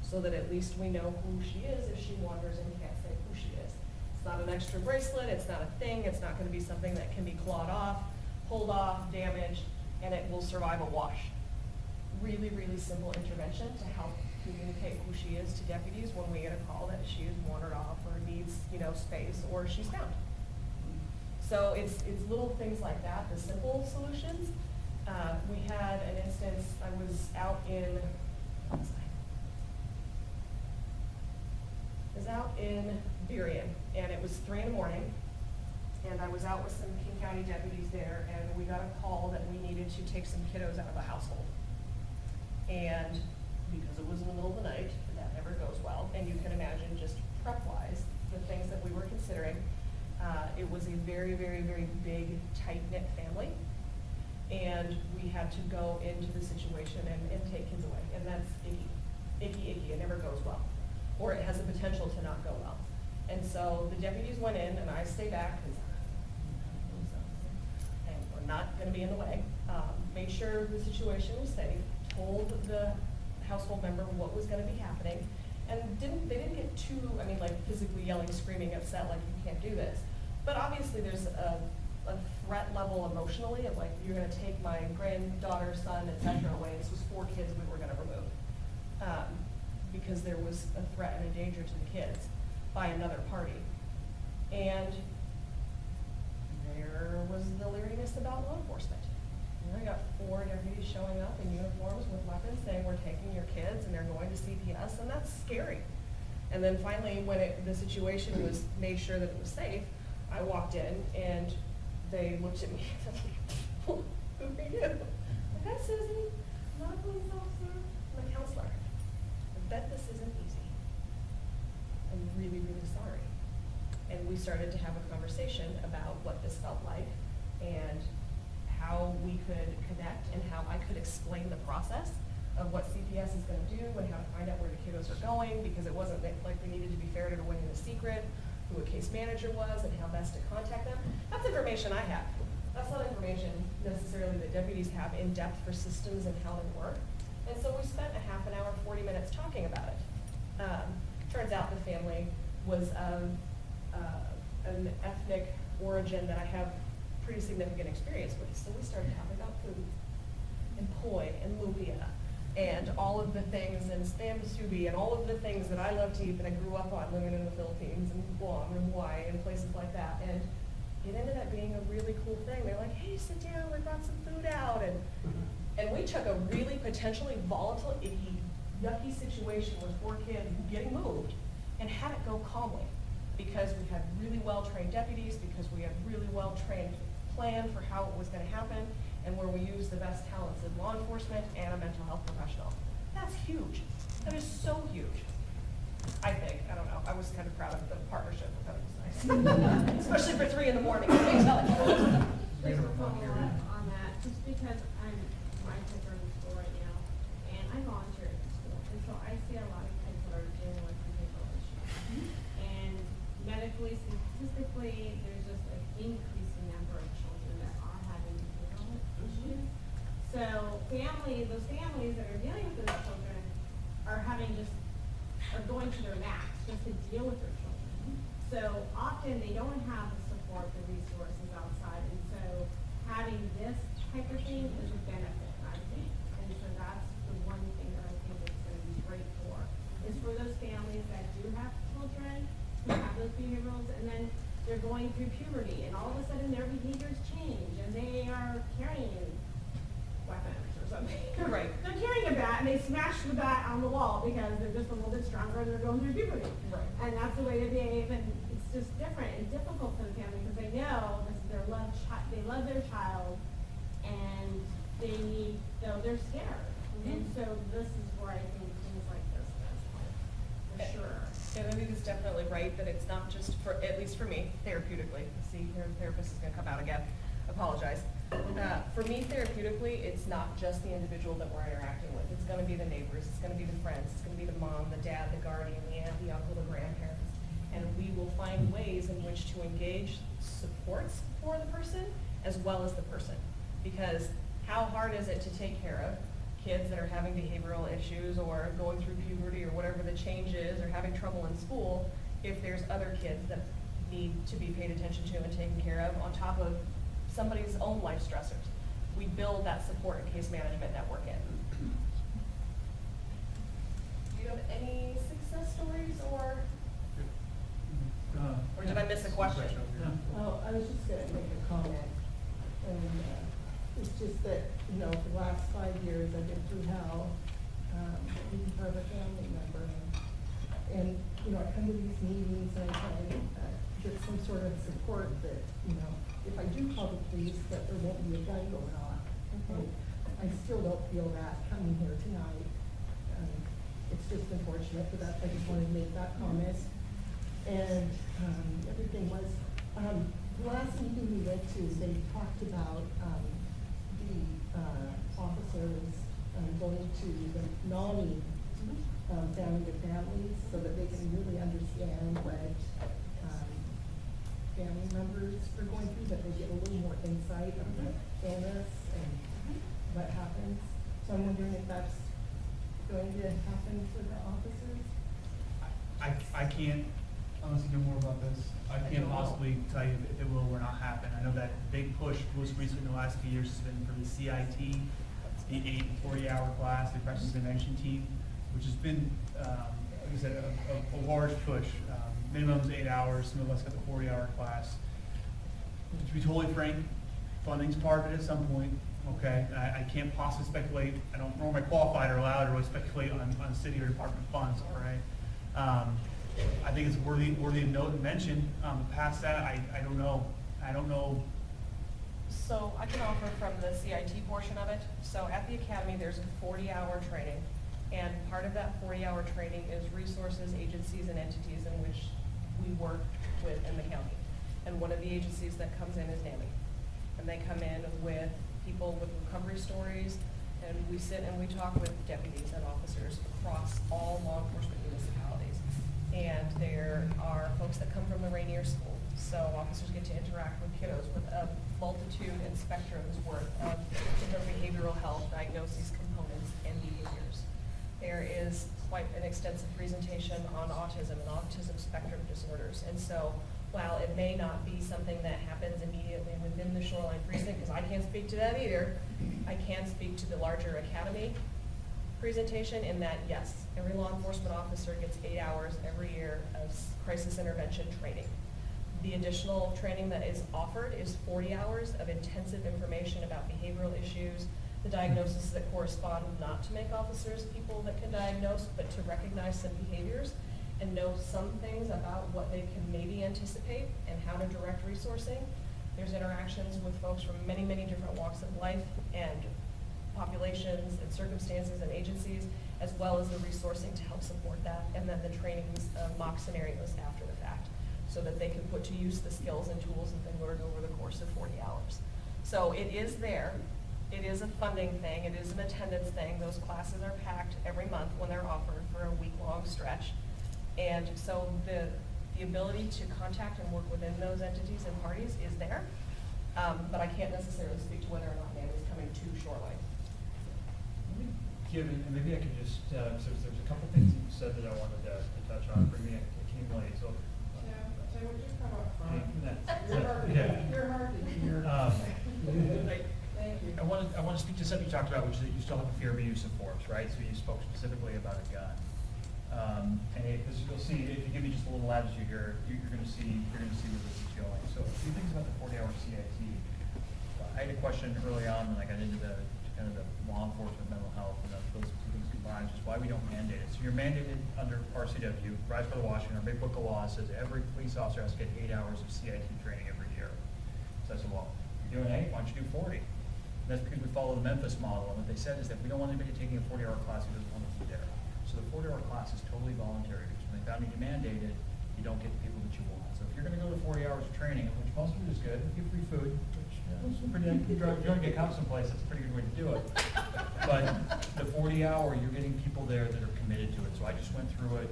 So that at least we know who she is if she wanders and can't say who she is. It's not an extra bracelet, it's not a thing, it's not gonna be something that can be clawed off, pulled off, damaged, and it will survive a wash. Really, really simple intervention to help communicate who she is to deputies when we get a call that she is wandered off or needs, you know, space, or she's found. So it's little things like that, the simple solutions. We had an instance, I was out in, Meridian, and it was 3 in the morning, and I was out with some King County deputies there, and we got a call that we needed to take some kiddos out of a household. And because it was in the middle of the night, that never goes well, and you can imagine just prep-wise, the things that we were considering. It was a very, very, very big, tight-knit family, and we had to go into the situation and take kids away, and that's icky, it never goes well, or it has the potential to not go well. And so the deputies went in, and I stayed back, and we're not gonna be in the way, made sure the situation was safe, told the household member what was gonna be happening, and they didn't get too, I mean, like physically yelling, screaming, upset, like you can't do this. But obviously there's a threat level emotionally of like, you're gonna take my granddaughter, son, et cetera, away. This was 4 kids we were gonna remove. Because there was a threat and a danger to the kids by another party. And there was the leeriness about law enforcement. You know, I got 4 deputies showing up in uniforms with weapons saying, we're taking your kids and they're going to CPS, and that's scary. And then finally, when the situation was made sure that it was safe, I walked in and they looked at me and who are you? Hi, Susie. I'm not a police officer. I'm a counselor. I bet this isn't easy. I'm really, really sorry. And we started to have a conversation about what this felt like and how we could connect and how I could explain the process of what CPS is gonna do and how to find out where the kiddos are going, because it wasn't like we needed to be ferreted away in a secret, who a case manager was and how best to contact them. That's information I have. That's not information necessarily that deputies have in depth for systems and how they work. And so we spent a half an hour, 40 minutes talking about it. Turns out the family was an ethnic origin that I have pretty significant experience with. So we started talking about food and poi and lumpia and all of the things, and spam musubi and all of the things that I love to eat that I grew up on living in the Philippines and Guam and Hawaii and places like that. And it ended up being a really cool thing. They're like, hey, sit down, we brought some food out. And we took a really potentially volatile, icky, yucky situation with 4 kids getting moved and had it go calmly, because we had really well-trained deputies, because we had really well-trained plan for how it was gonna happen, and where we used the best talents of law enforcement and a mental health professional. That's huge. That is so huge. I think, I don't know, I was kind of proud of the partnership. I thought it was nice. Especially for 3 in the morning, let me tell you. Just to follow up on that, just because my kids are in school right now, and I volunteer at the school, and so I see a lot of kids that are dealing with behavioral issues. And medically, statistically, there's just an increasing number of children that are having behavioral issues. So those families that are dealing with those children are going to their max just to deal with their children. So often they don't have the support, the resources outside, and so having this type of thing is a benefit, I think. And so that's the one thing that I think it's gonna be great for, is for those families that do have children who have those behaviorals, and then they're going through puberty, and all of a sudden their behaviors change, and they are carrying weapons or something. Right. They're carrying a bat, and they smash the bat on the wall because they're just a little bit stronger and they're going through puberty. Right. And that's the way they behave, and it's just different and difficult for the family, because they know this is their they love their child, and they're scared. And so this is where I think things like this definitely right, that it's not just for, at least for me, therapeutically. See, your therapist is gonna come out again. Apologize. For me, therapeutically, it's not just the individual that we're interacting with. It's gonna be the neighbors, it's gonna be the friends, it's gonna be the mom, the dad, the guardian, the aunt, the uncle, the grandparents. And we will find ways in which to engage supports for the person as well as the person. Because how hard is it to take care of kids that are having behavioral issues or going through puberty or whatever the change is, or having trouble in school, if there's other kids that need to be paid attention to and taken care of on top of somebody's own life stressors? We build that support and case management network in. Do you have any success stories, or did I miss a question? Oh, I was just gonna make a comment, and, it's just that, you know, for the last 5 years, I've been through hell, being part of a family member, and, you know, I come to these meetings and I try to get some sort of support that, you know, if I do call the police, that there won't be a gun going off. And I still don't feel that coming here tonight. It's just unfortunate, but I just wanted to make that comment. And the other thing was, the last meeting we went to, they talked about the officers going to the NAMI family to families so that they can really understand what family members are going through, that they get a little more insight of the illness and what happens. So I'm wondering if that's going to happen for the officers? I can't honestly know more about this. I can't possibly tell you if it will or not happen. I know that big push most recently in the last few years has been for the CIT, the 8 and 40-hour class, the crisis intervention team, which has been, like I said, a large push. Minimum is 8 hours, some of us got the 40-hour class. To be totally frank, funding's part of it at some point, okay? I can't possibly speculate. I don't know, am I qualified or allowed to really speculate on city or department funds, all right? I think it's worthy of note and mention. Past that, I don't know. I don't know. So I can offer from the CIT portion of it. So at the academy, there's a 40-hour training. And part of that 40-hour training is resources, agencies, and entities in which we work with in the county. And one of the agencies that comes in is NAMI. And they come in with people with recovery stories, and we sit and we talk with deputies and officers across all law enforcement municipalities. And there are folks that come from the Rainier School, so officers get to interact with kiddos with a multitude and spectrums worth of different behavioral health diagnoses, components, and behaviors. There is quite an extensive presentation on autism and autism spectrum disorders. And so while it may not be something that happens immediately within the Shoreline precinct, because I can't speak to that either, I can speak to the larger academy presentation in that, yes, every law enforcement officer gets 8 hours every year of crisis intervention training. The additional training that is offered is 40 hours of intensive information about behavioral issues, the diagnoses that correspond not to make officers people that can diagnose, but to recognize some behaviors and know some things about what they can maybe anticipate and how to direct resourcing. There's interactions with folks from many, many different walks of life and populations and circumstances and agencies, as well as the resourcing to help support that, and then the trainings of mock scenarios after the fact, so that they can put to use the skills and tools that they learned over the course of 40 hours. So it is there. It is a funding thing. It is an attendance thing. Those classes are packed every month when they're offered for a week-long stretch. And so the ability to contact and work within those entities and parties is there, but I can't necessarily speak to whether or not NAMI is coming to Shoreline. Given, and maybe I could just, so there's a couple things you said that I wanted to touch on, bring me accumulate, so. Jim, would you come up front? Yeah. You're hard to hear. Thank you. I want to speak to something you talked about, which is that you still have a fear of use of force, right? So you spoke specifically about a gun. And as you'll see, if you give me just a little latitude here, you're going to see where this is going. So a few things about the 40-hour CIT. I had a question early on when I got into the kind of the law enforcement, mental health, and those two things combined, just why we don't mandate it. So you're mandated under RCW, Rise by the Washington, our big book of law says every police officer has to get 8 hours of CIT training every year. So I said, well, you're doing 8, why don't you do 40? And that's because we follow the Memphis model, and what they said is that we don't want anybody taking a 40-hour class who doesn't want to be there. So the 40-hour class is totally voluntary, because when they found you mandated, you don't get the people that you want. So if you're gonna go to 40 hours of training, which most of it is good, you get free food, which is pretty, if you're gonna get comp someplace, that's a pretty good way to do it. But the 40 hour, you're getting people there that are committed to it. So I just went through it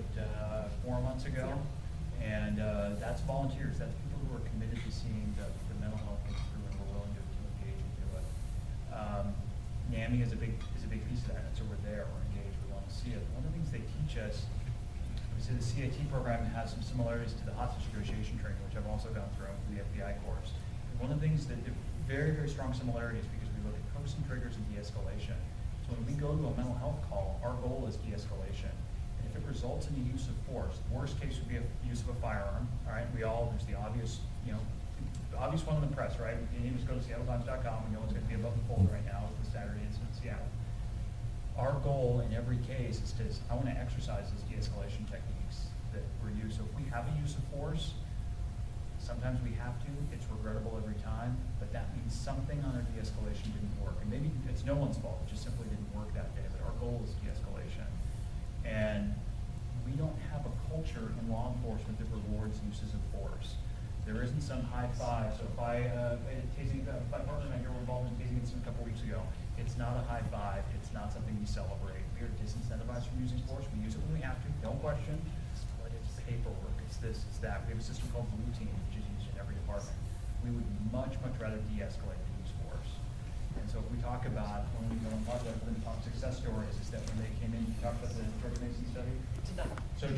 4 months ago, and that's volunteers, that's people who are committed to seeing the mental health things through and we're willing to engage and do it. NAMI is a big piece of that, and so we're there, we're engaged, we want to see it. One of the things they teach us, we say the CAT program has some similarities to the hostage negotiation training, which I've also gone through with the FBI course. And one of the things that very, very strong similarities because we look at hooks and triggers and de-escalation. So when we go to a mental health call, our goal is de-escalation. And if it results in the use of force, the worst case would be a use of a firearm, all right? There's the obvious, the obvious one in the press, right? You need to go to SeattleTimes.com, we know it's gonna be above the fold right now with the Saturday incident in Seattle. Our goal in every case is I wanna exercise those de-escalation techniques that we're used. So if we have a use of force, sometimes we have to, it's regrettable every time, but that means something on our de-escalation didn't work. And maybe it's no one's fault, it just simply didn't work that day, but our goal is de-escalation. And we don't have a culture in law enforcement that rewards uses of force. There isn't some high five. So if my partner and I were involved in tasing incident a couple weeks ago, it's not a high five, it's not something we celebrate. We are disincentivized from using force, we use it when we have to, no question, but it's paperwork, it's this, it's that. We have a system called Blue Team, which is used in every department. We would much, much rather de-escalate than use force. And so if we talk about, when we go and talk about success stories, is that when they came in, you talked about the George Mason study? So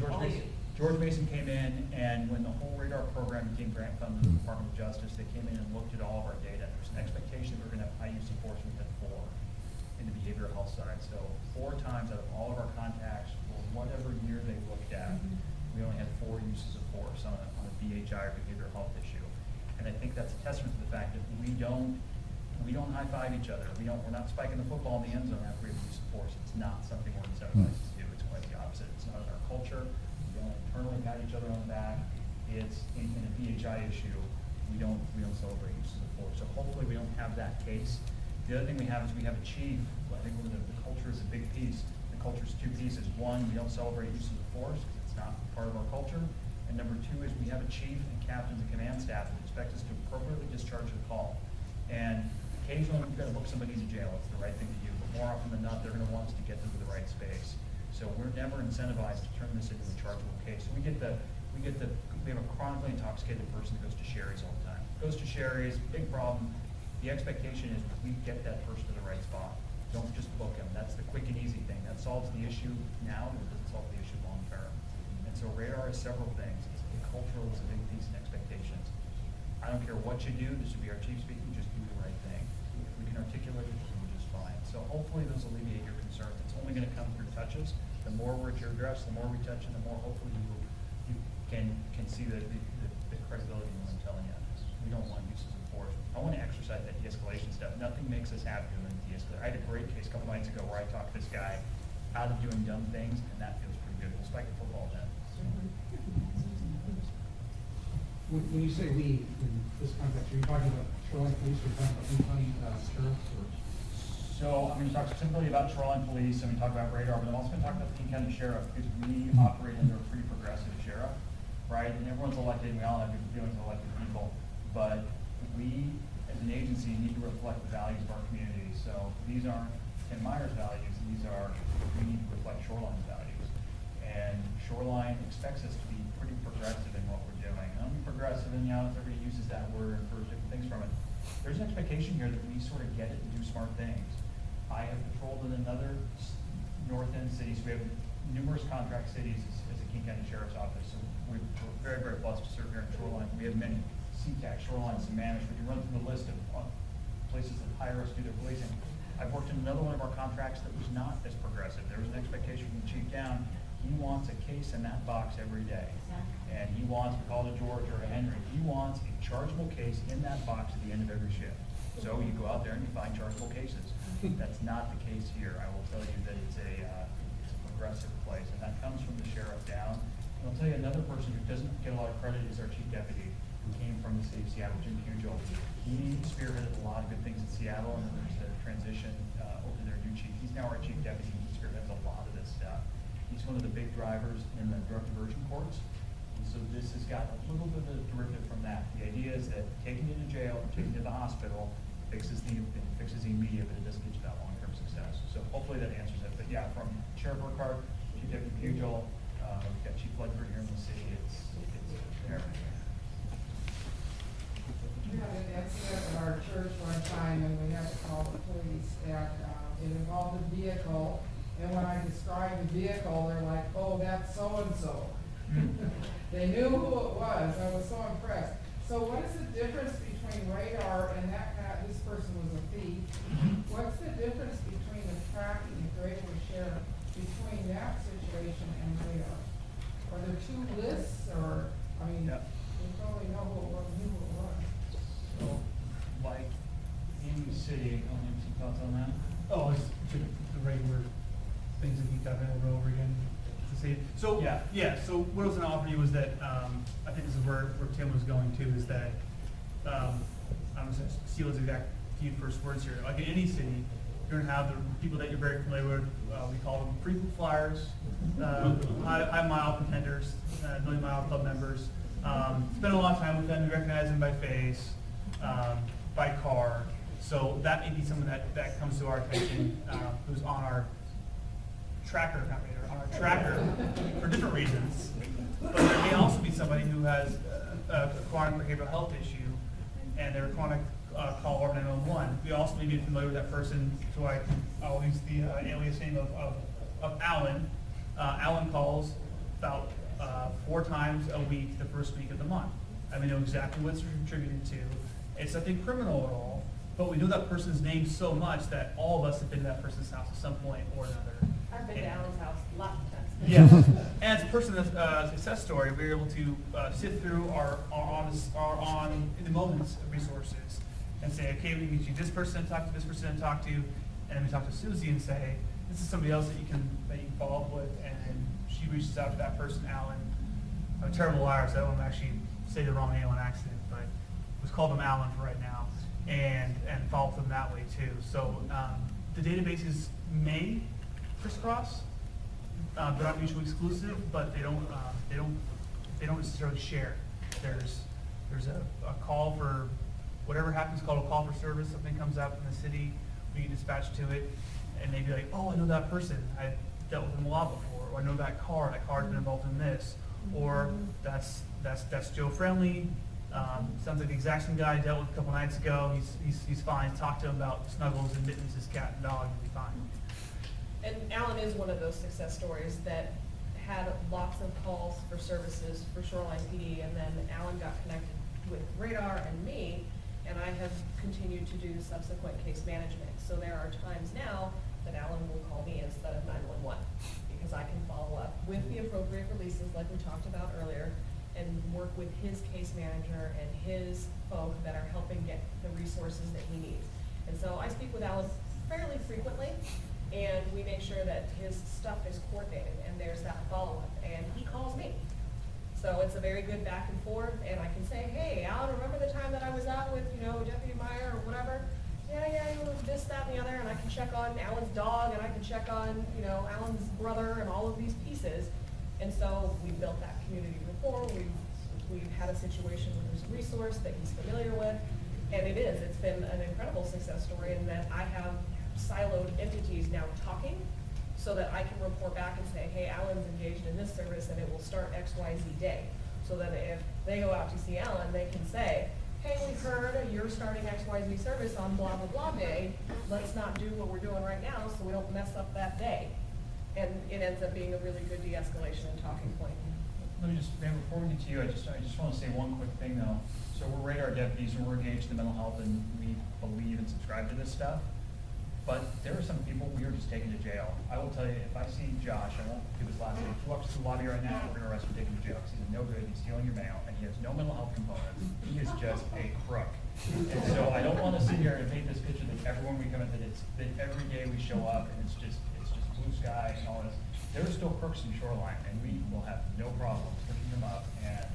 George Mason came in, and when the whole radar program became grant funded in the Department of Justice, they came in and looked at all of our data. There's an expectation that we're gonna have high use of force within 4 in the behavioral health side. So 4 times out of all of our contacts, for whatever year they looked at, we only had 4 uses of force on a BHI or behavioral health issue. And I think that's a testament to the fact that we don't high five each other. We're not spiking the football in the end zone after we have use of force. It's not something we're incentivized to do. It's quite the opposite. It's not in our culture. We don't internally pat each other on the back. It's in a BHI issue. We don't celebrate uses of force. So hopefully we don't have that case. The other thing we have is we have a chief. I think the culture is a big piece. The culture is 2 pieces. One, we don't celebrate uses of force because it's not part of our culture. And number 2 is we have a chief and captains and command staff that expect us to appropriately discharge the call. And occasionally we've got to book somebody to jail. It's the right thing to do. But more often than not, they're going to want us to get them to the right space. So we're never incentivized to turn this into a chargeable case. So we have a chronically intoxicated person that goes to Sherry's all the time. Goes to Sherry's, big problem. The expectation is we get that person to the right spot. Don't just book him. That's the quick and easy thing. That solves the issue now, but it doesn't solve the issue long term. And so radar is several things. Cultural is a big piece in expectations. I don't care what you do, this would be our chief speaking, just do the right thing. If we can articulate it, we'll just fine. So hopefully those alleviate your concerns. It's only gonna come through touches. The more we're at your address, the more we touch, and the more hopefully you can see the credibility in what I'm telling you. We don't want uses of force. I want to exercise that de-escalation stuff. Nothing makes us happier than de-escalate. I had a great case a couple nights ago where I talked this guy out of doing dumb things, and that feels pretty good. We'll spike the football then. When you say we, in this context, are you talking about shoreline police or talking about Lee County sheriffs or? So I'm going to talk simply about shoreline police, I'm going to talk about radar, but I'm also going to talk about the King County Sheriff because we operate under a pretty progressive sheriff, right? And everyone's elected, and we all have different feelings of elected people, but we, as an agency, need to reflect the values of our community. So these aren't Ken Meyer's values, we need to reflect Shoreline's values. And Shoreline expects us to be pretty progressive in what we're doing. I don't mean progressive, and everybody uses that word and infers different things from it. There's an expectation here that we sort of get it and do smart things. I have patrolled in another north end cities. We have numerous contract cities as a King County Sheriff's Office. So we're very, very blessed to serve here in Shoreline. We have many CTAC, Shoreline, some managed. We can run through the list of places that hire us to do their policing. I've worked in another one of our contracts that was not as progressive. There was an expectation from the chief down. He wants a case in that box every day. And he wants, we call it a George or a Henry, he wants a chargeable case in that box at the end of every shift. So you go out there and you find chargeable cases. That's not the case here. I will tell you that it's a progressive place, and that comes from the sheriff down. And I'll tell you another person who doesn't get a lot of credit is our chief deputy, who came from the city of Seattle, Jim Hugel. He spearheaded a lot of good things in Seattle, and then there's the transition over to their new chief. He's now our chief deputy. He spearheads a lot of this stuff. He's one of the big drivers in the drug diversion courts. And so this has got a little bit of a derivative from that. The idea is that taking you to jail or taking you to the hospital fixes the immediate, but it doesn't get you that long-term success. So hopefully that answers it. But yeah, from Sheriff Burkhardt, Chief Deputy Pugel, we've got Chief Ledford here in the city, it's there. We had an incident at our church one time, and we had to call the police, and it involved a vehicle, and when I described the vehicle, they're like, oh, that's so-and-so. They knew who it was. I was so impressed. So what is the difference between radar and that kind of, this person was a thief? What's the difference between the tracking, if you're able to share, between that situation and radar? Are there two lists, or, I mean, Yep. we probably know who it was, and who it was. So, like, in the city, I don't have some thoughts on that? Oh, it's the regular things that keep happening over and over again to see. So, Yeah. so what I was gonna offer you was that, I think this is where Tim was going to, is that, I'm gonna steal his exact few first words here. Like in any city, you're gonna have the people that you're very familiar with, we call them frequent flyers, high mile contenders, million-mile club members. Spend a lot of time with them, you recognize them by face, by car. So that may be someone that comes to our attention, who's on our tracker, not radar, on our tracker for different reasons. But there may also be somebody who has a chronic behavioral health issue, and they're chronic call over 911. We also may be familiar with that person, so I'll use the alias name of Alan. Alan calls about 4 times a week the first week of the month. And we know exactly what it's contributed to. It's nothing criminal at all, but we know that person's name so much that all of us have been to that person's house at some point or another. I've been to Alan's house lots of times. Yeah, and as a person of success story, we were able to sift through our on in the moments resources and say, okay, we need you this person to talk to, this person to talk to, and then we talk to Susie and say, this is somebody else that you can follow up with, and she reaches out to that person, Alan. I'm a terrible liar, so I don't actually say the wrong name on accident, but let's call them Alan for right now, and follow up them that way too. So the databases may crisscross. They're not mutually exclusive, but they don't necessarily share. There's a call for whatever happens, called a call for service. Something comes up in the city, we get dispatched to it, and they'd be like, oh, I know that person. I dealt with them a lot before. Or I know that car's been involved in this. Or that's Joe Friendly. Sounds like the exact same guy I dealt with a couple nights ago. He's fine. Talk to him about Snuggles and Mittens, his cat and dog, he'll be fine. And Alan is one of those success stories that had lots of calls for services for Shoreline PD, and then Alan got connected with Radar and me, and I have continued to do subsequent case management. So there are times now that Alan will call me instead of 911, because I can follow up with the appropriate releases like we talked about earlier, and work with his case manager and his folk that are helping get the resources that he needs. And so I speak with Alan fairly frequently, and we make sure that his stuff is coordinated, and there's that follow-up, and he calls me. So it's a very good back and forth, and I can say, hey, Alan, remember the time that I was out with, Deputy Meyer or whatever? Yeah, this, that, and the other, and I can check on Alan's dog, and I can check on, Alan's brother, and all of these pieces. And so we built that community rapport. We've had a situation where there's a resource that he's familiar with, and it's been an incredible success story in that I have siloed entities now talking so that I can report back and say, hey, Alan's engaged in this service and it will start XYZ day. So that if they go out to see Alan, they can say, hey, we heard you're starting XYZ service on blah, blah, blah day. Let's not do what we're doing right now so we don't mess up that day. And it ends up being a really good de-escalation and talking point. Let me just, man, before we get to you, I just want to say one quick thing though. So we're Radar deputies and we're engaged in mental health and we believe and subscribe to this stuff. But there are some people we are just taking to jail. I will tell you, if I see Josh, I won't give his last name, if he walks through the lobby right now, we're gonna arrest him, take him to jail, because he's no good, he's stealing your mail, and he has no mental health components. He is just a crook. And so I don't wanna sit here and paint this picture that everyone we come in, that every day we show up and it's just blue sky and all this. There are still crooks in Shoreline, and we will have no problem picking them up and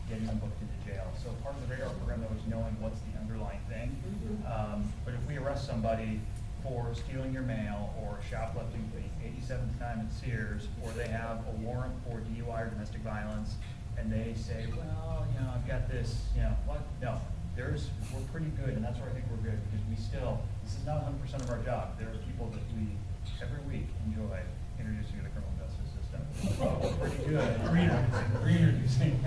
getting them booked into jail. So part of the Radar program though is knowing what's the underlying thing. But if we arrest somebody for stealing your mail or shoplifting for the 87th time at Sears, or they have a warrant for DUI or domestic violence, and they say, well, you know, I've got this, you know, what? No, we're pretty good, and that's where I think we're good, because this is not 100% of our job. There are people that we, every week, enjoy introducing to the criminal justice system. We're pretty good. Reintroducing.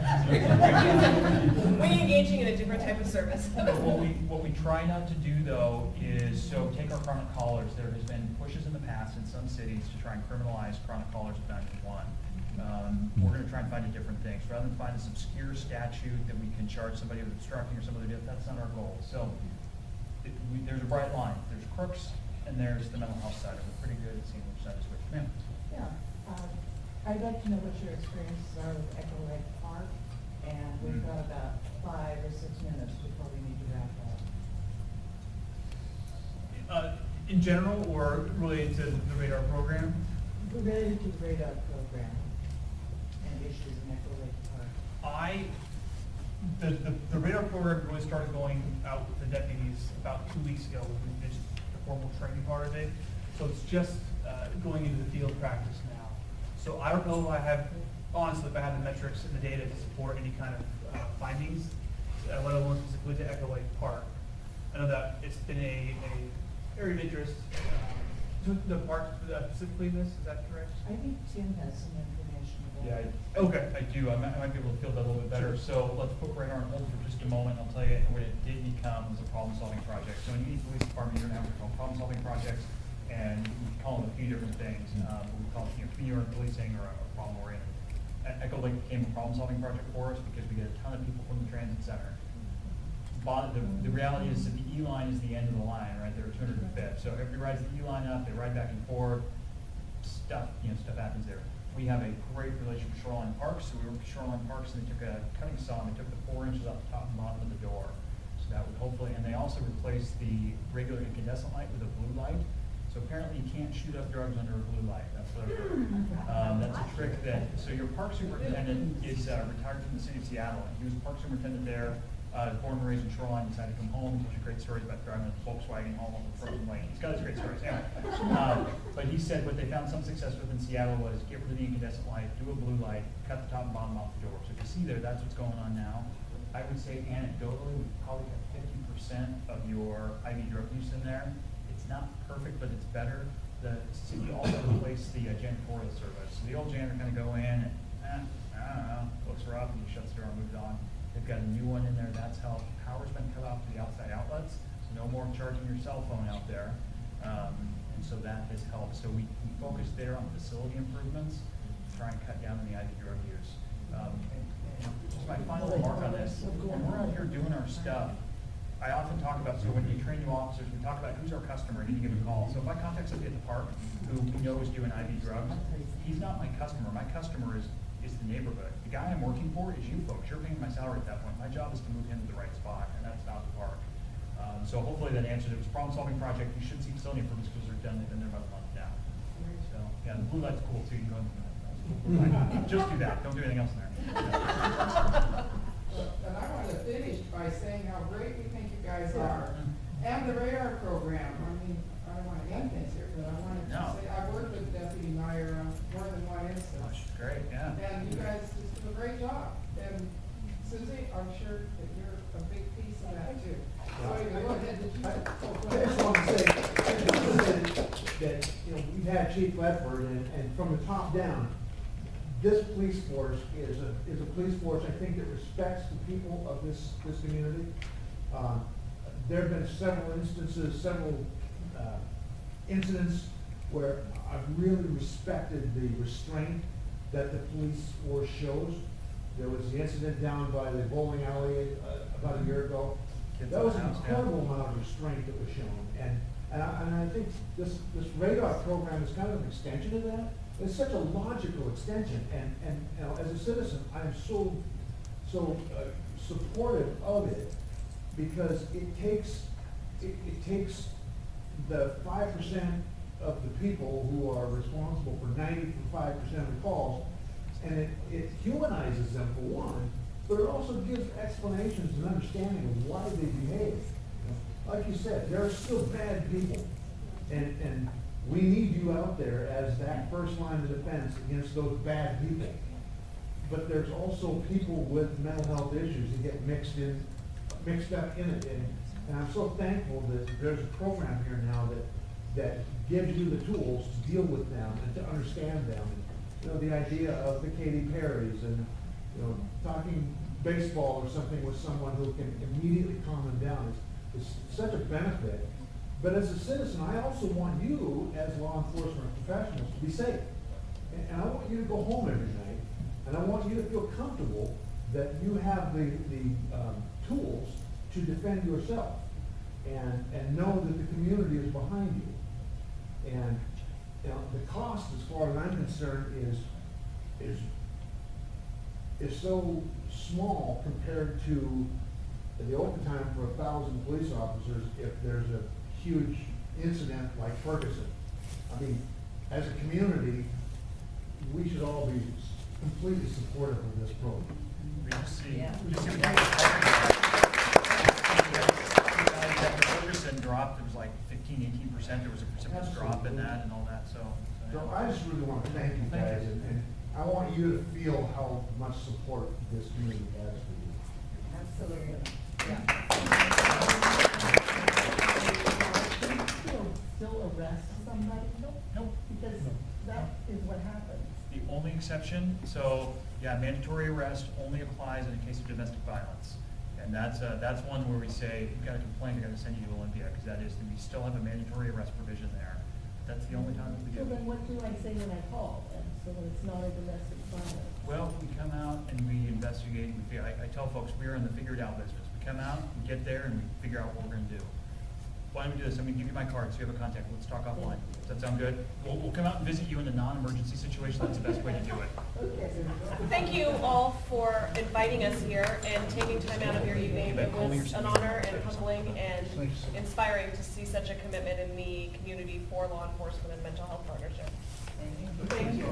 We're engaging in a different type of service. What we try not to do, though, is, so take our chronic callers. There has been pushes in the past in some cities to try and criminalize chronic callers of 911. We're going to try and find a different thing. So rather than find this obscure statute that we can charge somebody with obstructing or some other deal, that's not our goal. So there's a bright line. There's crooks and there's the mental health side. We're pretty good at seeing which side is which. Ma'am? Yeah, I'd like to know what your experiences are with Echo Lake Park, and we've got about 5 or 6 minutes before we need to wrap up. In general, or related to the radar program? Related to the radar program and issues in Echo Lake Park. The radar program really started going out with the deputies about 2 weeks ago when we finished the formal training part of it. So it's just going into the field practice now. So I don't know if I have, honestly, if I have the metrics and the data to support any kind of findings, let alone specifically to Echo Lake Park. I know that it's been a area of interest to the park specifically this, is that correct? I think Tim has some information about Yeah, it. Okay. I do. I might be able to field that a little bit better. So let's put radar on hold for just a moment. I'll tell you what it did become was a problem-solving project. So in any police department, you're going to have what's called problem-solving projects, and we call them a few different things. We call it community policing or a problem-oriented. Echo Lake became a problem-solving project for us because we get a ton of people from the transit center. The reality is that the E line is the end of the line, right? They're 205th. So everybody rides the E line up, they ride back and forth, stuff happens there. We have a great relationship with Shoreline Parks, so we worked with Shoreline Parks and they took a cutting saw and they took the 4 inches off the top and bottom of the door. So that would hopefully, and they also replaced the regular incandescent light with a blue light. So apparently you can't shoot up drugs under a blue light. That's what I've heard. That's a trick so your park superintendent is retired from the city of Seattle. He was a park superintendent there. Born and raised in Shoreline, decided to come home. He tells you great stories about driving a Volkswagen home on the frozen lane. He's got his great stories. Anyway, but he said what they found some success with in Seattle was get rid of the incandescent light, do a blue light, cut the top and bottom off the door. So if you see there, that's what's going on now. I would say anecdotally, we probably have 50% of your IV drug use in there. It's not perfect, but it's better. The city also replaced the janitorial service. So the old janitor kind of go in and, I don't know, looks rough and he shuts the door and moves on. They've got a new one in there, that's helped. Power's been cut off to the outside outlets, so no more charging your cell phone out there. And so that has helped. So we focus there on facility improvements, try and cut down on the IV drug use. And just my final remark on this, when we're out here doing our stuff, I often talk about, so when you train new officers, we talk about who's our customer at any given call. So if I contact somebody at the park who we know is doing IV drugs, he's not my customer. My customer is the neighborhood. The guy I'm working for is you folks. You're paying my salary at that point. My job is to move him to the right spot, and that's not the park. So hopefully that answers it. It was a problem-solving project. You should see facility improvements because they're done. They've been there about a month now. So yeah, the blue light's cool too. You can go in the just do that. Don't do anything else in there. And I want to finish by saying how great we think you guys are. And the radar program. I mean, I don't want to end things here, but I wanted to say, I've worked with Deputy Meyer on more than one instance. Great, yeah. And you guys just do a great job. And Susie, I'm sure that you're a big piece of that too. So anyway, go ahead, did you? I just want to say that, we've had Chief Ledford, and from the top down, this police force is a police force, I think, that respects the people of this community. There have been several incidents where I've really respected the restraint that the police force shows. There was the incident down by the bowling alley about a year ago. That was an incredible amount of restraint that was shown, and I think this radar program is kind of an extension of that. It's such a logical extension, and as a citizen, I am so supportive of it because it takes the 5% of the people who are responsible for 95% of the calls, and it humanizes them for one, but it also gives explanations and understanding of why they behave. Like you said, there are still bad people, and we need you out there as that first line of defense against those bad people. but there's also people with mental health issues that get mixed up in it. And I'm so thankful that there's a program here now that gives you the tools to deal with them and to understand them. You know, the idea of the Katy Perrys and, you know, talking baseball or something with someone who can immediately calm them down is such a benefit. But as a citizen, I also want you, as law enforcement professionals, to be safe. And I want you to go home every night, and I want you to feel comfortable that you have the tools to defend yourself and know that the community is behind you. And you know, the cost, as far as I'm concerned, is so small compared to the overtime for 1,000 police officers if there's a huge incident like Ferguson. I mean, as a community, we should all be completely supportive of this program. We just see, Yeah. we just see the Ferguson dropped, it was like 15–18%, there was a precipitous drop in that and all that, so. So I just really want to thank you guys, and I want you to feel how much support this community has for you. Absolutely. Can you still arrest somebody? Nope. Because that is what happens. The only exception, so, yeah, mandatory arrest only applies in a case of domestic violence. And that's one where we say, you've got a complaint, we're gonna send you to Olympia, because that is, we still have a mandatory arrest provision there. That's the only time that we So do. then what do I say when I call, then, so that it's not a domestic violence? Well, we come out and we investigate, I tell folks, we're in the figure it out business. We come out, we get there, and we figure out what we're gonna do. Why don't we do this? I'm gonna give you my card, so you have a contact. Let's talk offline. Does that sound good? We'll come out and visit you in a non-emergency situation. That's the best way to do it. Okay. Thank you all for inviting us here and taking time out of your evening. It was an honor and humbling and inspiring to see such a commitment in the community for law enforcement and mental health partnership. Thank you.